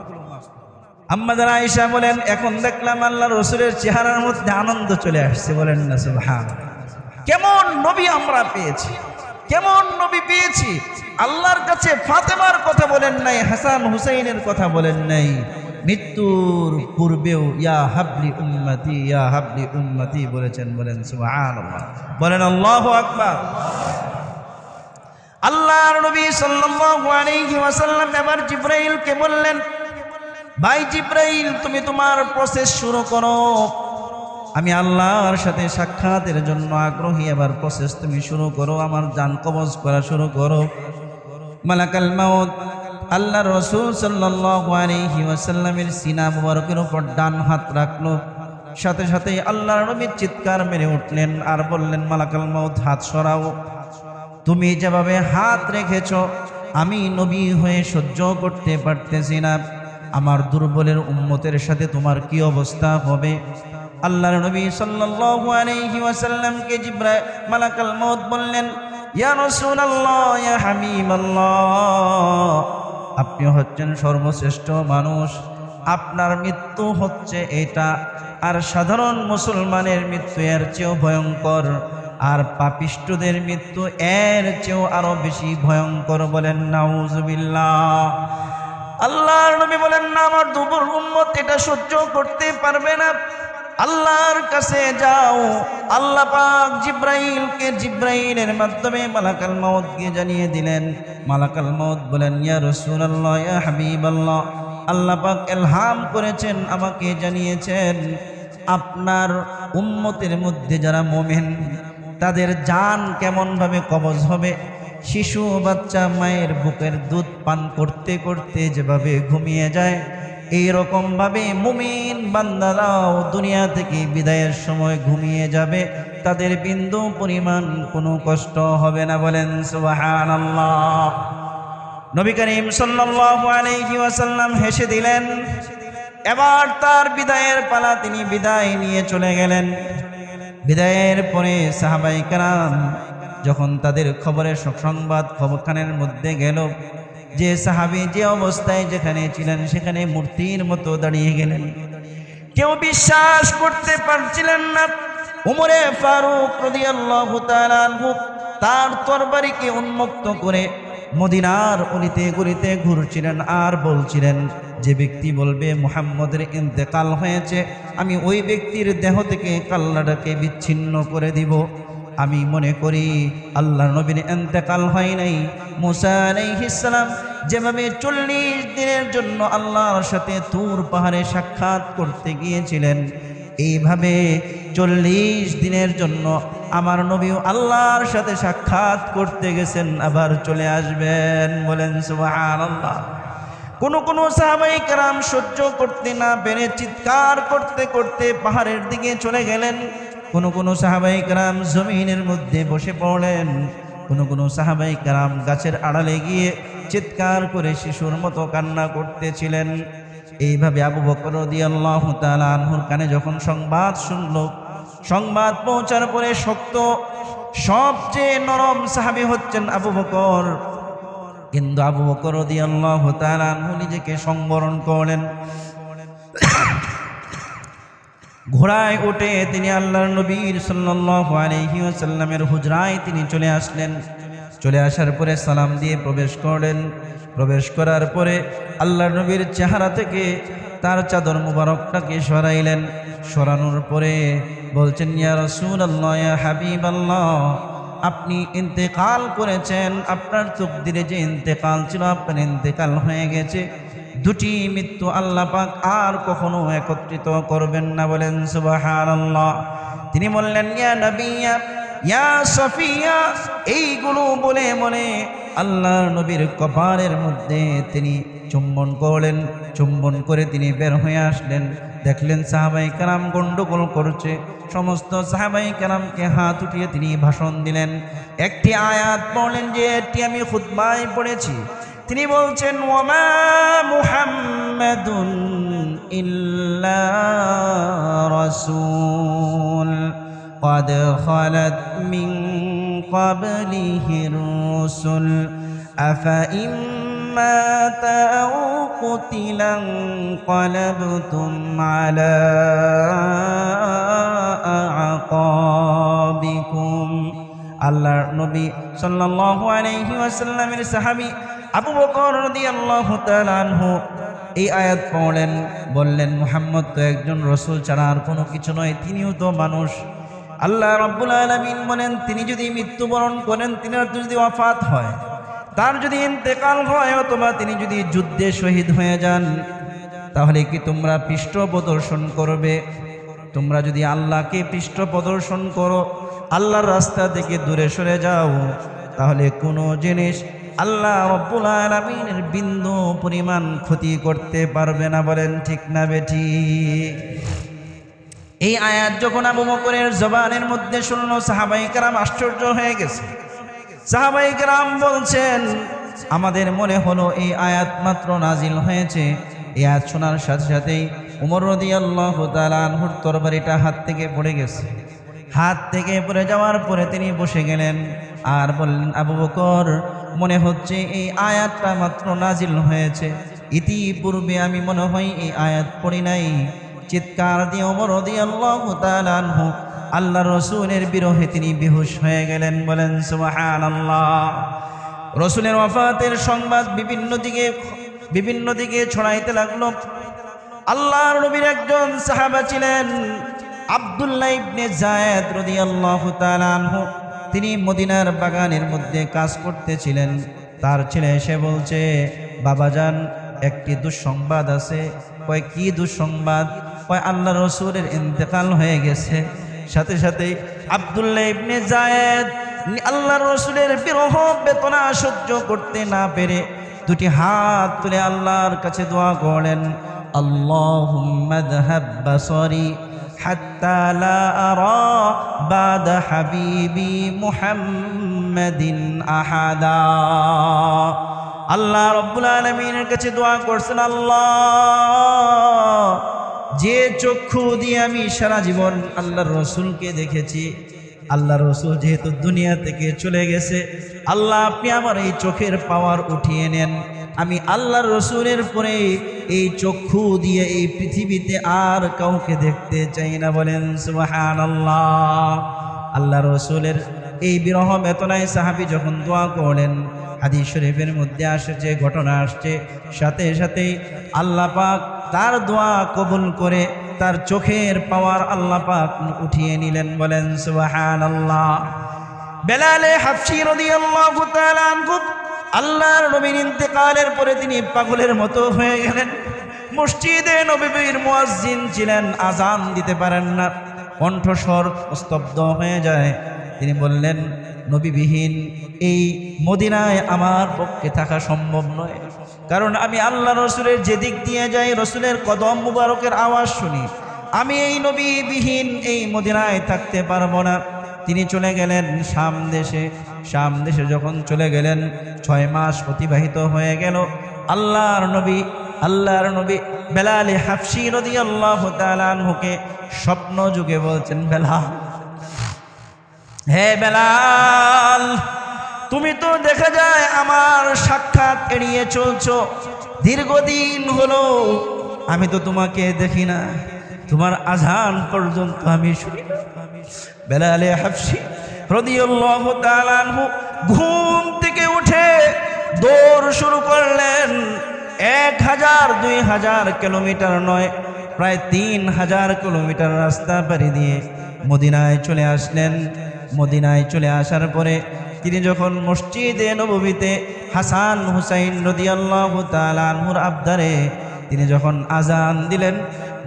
আম্মা জান আয়েশা বলেন, এখন দেখলাম আল্লাহর রাসূলের চেহারার মধ্যে আনন্দ চলে আসছে। বলেন না সুবহানাল্লাহ। কেমন নবী আমরা পেয়েছি, কেমন নবী পেয়েছি। আল্লাহর কাছে ফাতেমার কথা বলেন নাই, হাসান হুসাইনের কথা বলেন নাই, মৃত্যুর পূর্বেও ইয়া হাবলি উম্মতি ইয়া হাবলি উম্মতি বলেছেন। বলেন সুবহানাল্লাহ, বলেন আল্লাহু আকবার। আল্লাহর নবী সাল্লাল্লাহু আলাইহি ওয়াসাল্লাম এবার জিবরাইলকে বললেন, ভাই জিবরাইল তুমি তোমার প্রসেস শুরু করো, আমি আল্লাহর সাথে সাক্ষাতের জন্য আগ্রহী। এবার প্রসেস তুমি শুরু করো, আমার জান কবজ করা শুরু করো। মালাকাল মাউত আল্লাহর রাসূল সাল্লাল্লাহু আলাইহি ওয়াসাল্লামের সিনা মুবারকের উপর ডান হাত রাখলো। সাথে সাথে আল্লাহর নবী চিৎকার মেরে উঠলেন আর বললেন, মালাকাল মাউত হাত সরাও। তুমি যেভাবে হাত রেখেছ আমি নবী হয়ে সহ্য করতে পারতেছি না। আমার দুর্বলের উম্মতের সাথে তোমার কি অবস্থা হবে। আল্লাহর নবী সাল্লাল্লাহু আলাইহি ওয়াসাল্লামকে জিবরাইল মালাকাল মাউত বললেন, ইয়া রাসূলুল্লাহ ইয়া হাবিবাল্লাহ, আপনি হচ্ছেন সর্বশ্রেষ্ঠ মানুষ, আপনার মৃত্যু হচ্ছে এটা, আর সাধারণ মুসলমানের মৃত্যু এর চেয়েও ভয়ঙ্কর, আর পাপিষ্ঠদের মৃত্যু এর চেয়েও আরো বেশি ভয়ঙ্কর। বলেন নাউজুবিল্লাহ। আল্লাহর নবী বলেন, না আমার দুর্বল উম্মত এটা সহ্য করতে পারবে না, আল্লাহর কাছে যাও। আল্লাহ পাক জিবরাইলের মাধ্যমে মালাকাল মাউতকে জানিয়ে দিলেন। মালাকাল মাউত বলেন, ইয়া রাসূলুল্লাহ ইয়া হাবিবাল্লাহ, আল্লাহ পাক ইলহাম করেছেন, আমাকে জানিয়েছেন আপনার উম্মতের মধ্যে যারা মুমিন তাদের জান কেমন ভাবে কবজ হবে। শিশু বাচ্চা মায়ের বুকের দুধ পান করতে করতে যেভাবে ঘুমিয়ে যায়, এই রকম ভাবে মুমিন বান্দারাও দুনিয়া থেকে বিদায়ের সময় ঘুমিয়ে যাবে, তাদের বিন্দু পরিমাণ কোনো কষ্ট হবে না। বলেন সুবহানাল্লাহ। নবী করিম সাল্লাল্লাহু আলাইহি ওয়াসাল্লাম হেসে দিলেন। এবার তার বিদায়ের পালা, তিনি বিদায় নিয়ে চলে গেলেন। বিদায়ের পরে সাহাবায়ে কেরাম যখন তাদের খবরের সংবাদ খবরখানের মধ্যে গেল, যে সাহাবী যে অবস্থায় যেখানে ছিলেন সেখানে মূর্তির মতো দাঁড়িয়ে গেলেন। কেউ বিশ্বাস করতে পারছিলেন না। উমরে ফারুক রাদিয়াল্লাহু তাআলা আনহু তার তরবারিকে উন্মুক্ত করে মদিনার অলিতে গলিতে ঘুরছিলেন আর বলছিলেন, যে ব্যক্তি বলবে মুহাম্মদের ইন্তেকাল হয়েছে, আমি ওই ব্যক্তির দেহ থেকে কাল্লাটাকে বিচ্ছিন্ন করে দিব। আমি মনে করি আল্লাহর নবীর ইন্তেকাল হয় নাই। মুসা আলাইহিস সালাম যেভাবে 40 দিনের জন্য আল্লাহর সাথে তুর পাহাড়ে সাক্ষাৎ করতে গিয়েছিলেন, এইভাবে 40 দিনের জন্য আমার নবীও আল্লাহর সাথে সাক্ষাৎ করতে গেছেন, আবার চলে আসবেন। বলেন সুবহানাল্লাহ। কোন সাহাবায়ে কেরাম সহ্য করতে না পেরে চিৎকার করতে করতে পাহাড়ের দিকে চলে গেলেন। কোন সাহাবায়ে কেরাম জমিনের মধ্যে বসে পড়লেন। কোন সাহাবায়ে কেরাম গাছের আড়ালে গিয়ে চিৎকার করে শিশুর মতো কান্না করতেছিলেন। এইভাবে আবু বকর রাদিয়াল্লাহু তাআলা আনহুর কানে যখন সংবাদ শুনল, সংবাদ পৌঁছার পরে সবচেয়ে নরম সাহাবী হচ্ছেন আবু বকর। কিন্তু আবু বকর রাদিয়াল্লাহু তাআলা আনহু নিজেকে সংবরণ করলেন। ঘোড়ায় উঠে তিনি আল্লাহর নবী সাল্লাল্লাহু আলাইহি ওয়াসাল্লামের হুজরায় তিনি চলে আসলেন। চলে আসার পরে সালাম দিয়ে প্রবেশ করলেন। প্রবেশ করার পরে আল্লাহর নবীর চেহারা থেকে তার চাদর মুবারকটাকে সরাইলেন। সরানোর পরে বলছেন, ইয়া রাসূলুল্লাহ ইয়া হাবিবাল্লাহ, আপনি ইন্তেকাল করেছেন, আপনার তাকদীরে যে ইন্তেকাল ছিল আপনার ইন্তেকাল হয়ে গেছে। দুটি মৃত্যু আল্লাহ পাক আর কখনো একত্রিত করবেন না। বলেন সুবহানাল্লাহ। তিনি বললেন, ইয়া নবিয়া ইয়া সফিয়া, এইগুলো বলে বলে আল্লাহর নবীর কপালের মধ্যে তিনি চুম্বন করলেন। চুম্বন করে তিনি বের হয়ে আসলেন। দেখলেন সাহাবায়ে কেরাম গন্ডগোল করছে। সমস্ত সাহাবায়ে কেরামকে হাত উঠিয়ে তিনি ভাষণ দিলেন। একটি আয়াত পড়লেন, যে এটি আমি খুতবায় পড়েছি। তিনি বলছেন, ওয়ামা মুহাম্মাদুন ইল্লা রাসূল قد خلت من قبله الرسل أفإن مات أو قتل انقلبتم على أعقابكم আল্লাহর নবী সাল্লাল্লাহু আলাইহি ওয়াসাল্লামের সাহাবী আবু বকর রাদিয়াল্লাহু তাআলা আনহু এই আয়াত পড়লেন, বললেন মুহাম্মদ তো একজন রাসূল ছাড়া আর কোনো কিছু নয়, তিনিও তো মানুষ। আল্লাহ রাব্বুল আলামিন বলেন তিনি যদি মৃত্যুবরণ করেন, তিনার যদি ওয়াফাত হয়, তার যদি ইন্তেকাল হয়, অথবা তিনি যদি যুদ্ধে শহীদ হয়ে যান, তাহলে কি তোমরা পৃষ্ঠ প্রদর্শন করবে? তোমরা যদি আল্লাহকে পৃষ্ঠ প্রদর্শন করো, আল্লাহর রাস্তা থেকে দূরে সরে যাও, তাহলে কোনো জিনিস আল্লাহ রাব্বুল আলামিনের বিন্দু পরিমাণ ক্ষতি করতে পারবে না। বলেন ঠিক না বেঠিক? এই আয়াত যখন আবু বকরের জবানের মধ্যে শুনলো, সাহাবায়ে কেরাম আশ্চর্য হয়ে গেছে। সাহাবায়ে কেরাম বলছেন, আমাদের মনে হলো এই আয়াত মাত্র নাজিল হয়েছে। এই আয়াত শোনার সাথে সাথেই ওমর রাদিয়াল্লাহু তাআলা আনহুর তরবারিটা হাত থেকে পড়ে গেছে। হাত থেকে পড়ে যাওয়ার পরে তিনি বসে গেলেন আর বললেন, আবু বকর, মনে হচ্ছে এই আয়াতটা মাত্র নাজিল হয়েছে, ইতিপূর্বে আমি মনে হয় এই আয়াত পড়ি নাই। চিৎকার দিয়ে ওমর রাদিয়াল্লাহু তাআলা আনহু আল্লাহর রাসূলের বিরহে তিনি বেহুশ হয়ে গেলেন। বলেন সুবহানাল্লাহ। রাসূলের ওয়াফাতের সংবাদ বিভিন্ন দিকে ছড়াইতে লাগলো। আল্লাহর নবীর একজন সাহাবা ছিলেন আব্দুল্লাহ ইবনে যায়েদ রাদিয়াল্লাহু তাআলা আনহু, তিনি মদিনার বাগানের মধ্যে কাজ করতেছিলেন। তার ছেলে এসে বলছে, বাবাজান, একটি দুঃসংবাদ আছে। কয় কি দুঃসংবাদ? কয় আল্লাহর রাসূলের ইন্তেকাল হয়ে গেছে। সাথে সাথে আব্দুল্লাহ ইবনে যায়েদ আল্লাহর রাসূলের বিরহ বেদনা সহ্য করতে না পেরে দুটি হাত তুলে আল্লাহর কাছে দোয়া করলেন, আল্লাহুম্মা যহাব বাসরি হাত্তা লা আরা বাদা হাবিবি মুহাম্মাদিন আহাদা। আল্লাহ রাব্বুল আলামিনের কাছে দোয়া করছেন, আল্লাহ, যে চক্ষু দিয়ে আমি সারা জীবন আল্লাহর রাসূলকে দেখেছি, আল্লাহর রাসূল যেহেতু দুনিয়া থেকে চলে গেছে, আল্লাহ আপনি আমার এই চোখের পাওয়ার উঠিয়ে নেন। আমি আল্লাহর রাসূলের পরে এই চক্ষু দিয়ে এই পৃথিবীতে আর কাউকে দেখতে চাই না। বলেন সুবহানাল্লাহ। আল্লাহর রাসূলের এই বিরহ বেদনায় সাহাবী যখন দোয়া করলেন, হাদিস শরীফের মধ্যে আসে যে ঘটনা আসছে, সাথে সাথে আল্লাহ পাক তার দোয়া কবুল করে তার চোখের পাওয়ার আল্লাহ পাক উঠিয়ে নিলেন। বলেন সুবহানাল্লাহ। বেলাল হাবশী রাদিয়াল্লাহু তাআলা আনহু আল্লাহর নবীর ইন্তেকালের পরে তিনি পাগলের মতো হয়ে গেলেন। মসজিদে নববীর মুয়াজ্জিন ছিলেন, আজান দিতে পারেন না, কণ্ঠস্বর স্তব্ধ হয়ে যায়। তিনি বললেন, নবীবিহীন এই মদিনায় আমার পক্ষে থাকা সম্ভব নয়, কারণ আমি আল্লাহ রসুলের যেদিক দিয়ে যাই রসুলের কদম মুবারকের আওয়াজ শুনি। আমি এই নবীবিহীন এই মদিনায় থাকতে পারবো না। তিনি চলে গেলেন শাম দেশে। শাম দেশে যখন চলে গেলেন, 6 মাস অতিবাহিত হয়ে গেল। আল্লাহর নবী বেলাল হাবশী রাদিয়াল্লাহু তাআলা আনহুকে স্বপ্ন যুগে বলছেন, বেলাল, হে বেলাল, তুমি তো দেখা যায় আমার সাক্ষাৎ এড়িয়ে চলছো। দীর্ঘদিন হলো আমি তো তোমাকে দেখি না, তোমার আজান পর্যন্ত আমি শুনি না। বেলাল হাবশী রাদিয়াল্লাহু তাআলা আনহু ঘুম থেকে উঠে দৌড় শুরু করলেন। 1000-2000 কিলোমিটার নয়, প্রায় 3000 কিলোমিটার রাস্তা পাড়ি দিয়ে মদিনায় চলে আসলেন। মদিনায় চলে আসার পরে তিনি যখন মসজিদে নববীতে হাসান হুসাইন রাদিয়াল্লাহু তাআলা আনহুর আবদারে তিনি যখন আজান দিলেন,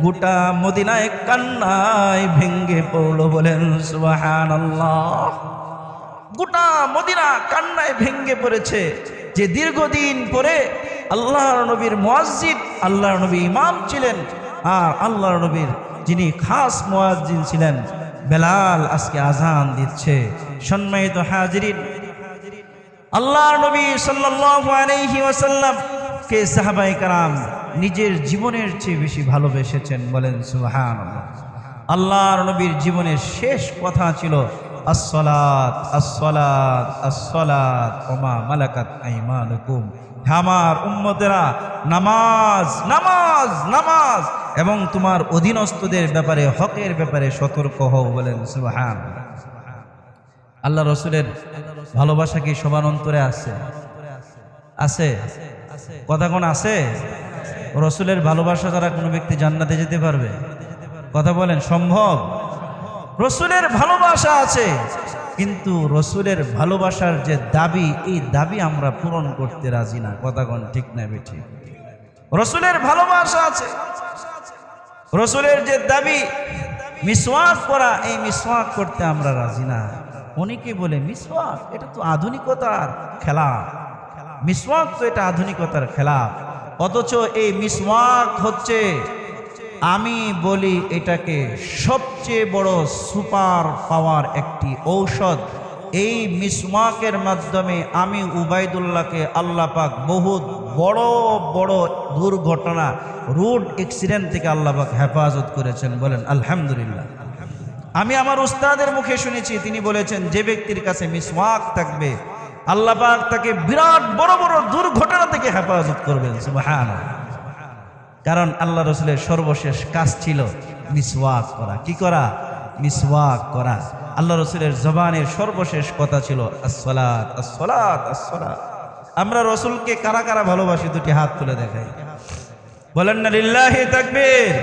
গোটা মদিনায় কান্নায় ভেঙ্গে পড়ল। বলেন সুবহানাল্লাহ। গোটা মদিনা কান্নায় ভেঙ্গে পড়েছে যে দীর্ঘদিন পরে আল্লাহর নবীর মুয়াজ্জিন, আল্লাহর নবী ইমাম ছিলেন, আর আল্লাহর নবীর যিনি খাস মুয়াজ্জিন ছিলেন বেলাল আজকে আজান দিচ্ছে। সম্মানিত হাজিরিন, আল্লাহর নবী সাল্লাল্লাহু আলাইহি ওয়াসাল্লাম কে সাহাবায়ে কেরাম নিজের জীবনের চেয়ে বেশি ভালোবেসেছেন। বলেন সুবহানাল্লাহ। আল্লাহর নবীর জীবনের শেষ কথা ছিল আসসালাত আসসালাত আসসালাত ওয়া মা মালাকাত আইমানুকুম। আমার উম্মতেরা, নামাজ নামাজ নামাজ এবং তোমার অধীনস্থদের ব্যাপারে, হকের ব্যাপারে সতর্ক হও। বলেন সুবহানাল্লাহ। আল্লাহ রসুলের ভালোবাসা কি সবার অন্তরে আছে? আছে? কথা কোন আছে? রসুলের ভালোবাসা দ্বারা কোনো ব্যক্তি জান্নাতে যেতে পারবে? কথা বলেন, সম্ভব? রসুলের ভালোবাসা আছে, কিন্তু রসুলের ভালোবাসার যে দাবি, এই দাবি আমরা পূরণ করতে রাজি না। কথা কোন ঠিক না বেঠি? রসুলের ভালোবাসা আছে, রসুলের যে দাবি মিসওয়াক করা, এই মিসওয়াক করতে আমরা রাজি না। অনেকে বলে মিসওয়াক এটা তো আধুনিকতার খেলা, মিসওয়াক তো এটা আধুনিকতার খেলা। অথচ এই মিসওয়াক হচ্ছে, আমি বলি এটাকে সবচেয়ে বড় সুপার পাওয়ার একটি ঔষধ। এই মিসওয়াকের মাধ্যমে আমি উবাইদুল্লাহকে আল্লাহ পাক বহুত বড় বড় দুর্ঘটনা, রোড অ্যাক্সিডেন্ট থেকে আল্লাহ পাক হেফাজত করেছেন। বলেন আলহামদুলিল্লাহ। আমি আমার উস্তাদের মুখে শুনেছি, তিনি বলেছেন যে ব্যক্তির কাছে মিসওয়াক থাকবে আল্লাহ পাক তাকে বিরাট বড় বড় দুর্ঘটনা থেকে হেফাজত করবেন। সুবহানাল্লাহ। কারণ আল্লাহ রসুলের সর্বশেষ কাজ ছিল মিসওয়াক করা। কি করা? মিসওয়াক করা। আল্লাহ রসুলের জবানের সর্বশেষ কথা ছিল আসসালাত আসসালাত আসসালাত। আমরা রসুলকে কারা কারা ভালোবাসি? দুটি হাত তুলে দেখাই। বলেন না লিল্লাহি তাকবীর,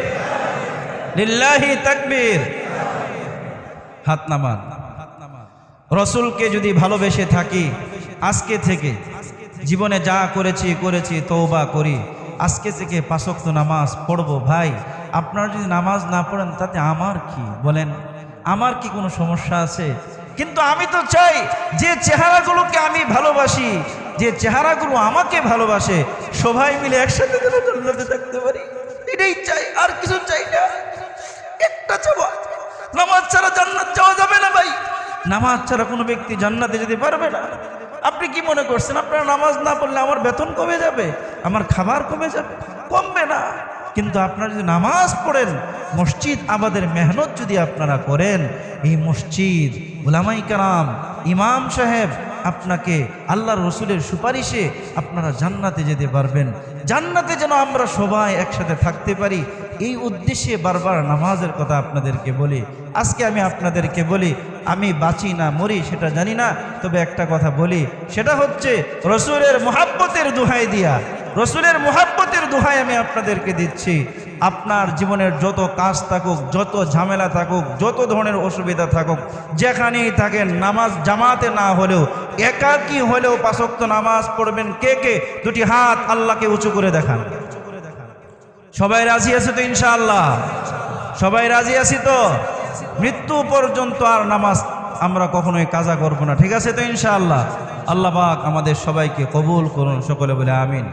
লিল্লাহি তাকবীর। হাত নামান। রসুলকে যদি ভালোবেসে থাকি, আজকে থেকে জীবনে যা করেছি তওবা করি, আজকে থেকে 5 ওয়াক্ত নামাজ পড়বো। ভাই, আপনারা যদি নামাজ না পড়েন তাতে আমার কি? বলেন, আমার কি কোনো সমস্যা আছে? কিন্তু আমি তো চাই যে চেহারাগুলোকে আমি ভালোবাসি, যে চেহারাগুলো আমাকে ভালোবাসে, সবাই মিলে একসাথে যেন জান্নাতে থাকতে পারি, এটাই চাই, আর কিছু চাই না। একটা চাওয়া, নামাজ ছাড়া জান্নাত যাওয়া যাবে না ভাই। নামাজ ছাড়া কোনো ব্যক্তি জান্নাতে যেতে পারবে না। আপনি কি মনে করছেন আপনারা নামাজ না পড়লে আমার বেতন কমে যাবে, আমার খাবার কমে যাবে? কমবে না। কিন্তু আপনারা যদি নামাজ পড়েন, মসজিদ আবাদের মেহনত যদি আপনারা করেন, এই মসজিদ, উলামায়ে কেরাম, ইমাম সাহেব আপনাকে আল্লাহর রসুলের সুপারিশে আপনারা জান্নাতে যেতে পারবেন। জান্নাতে যেন আমরা সবাই একসাথে থাকতে পারি, এই উদ্দেশ্যে বারবার নামাজের কথা আপনাদেরকে বলি। আজকে আমি আপনাদেরকে বলি, আমি বাঁচি না মরি সেটা জানি না, তবে একটা কথা বলি, সেটা হচ্ছে রসুলের মুহাব্বতের দোহাই দিয়া, রসুলের মুহাব্বতের দোহাই আমি আপনাদেরকে দিচ্ছি। আপনার জীবনের যত কাজ থাকুক, যত ঝামেলা থাকুক, যত ধরনের অসুবিধা থাকুক, যেখানেই থাকেন, নামাজ জামাতে না হলেও, একাকী হলেও 5 ওয়াক্ত নামাজ পড়বেন। কে কে? দুটি হাত আল্লাহকে উঁচু করে দেখান। সবাই রাজি আছে তো ইনশাআল্লাহ? সবাই রাজি আছি তো? মৃত্যু পর্যন্ত আর নামাজ আমরা কখনোই কাজা করব না, ঠিক আছে তো ইনশাআল্লাহ? আল্লাহ পাক আমাদের সবাইকে কবুল করুন, সকলে বলে আমিন।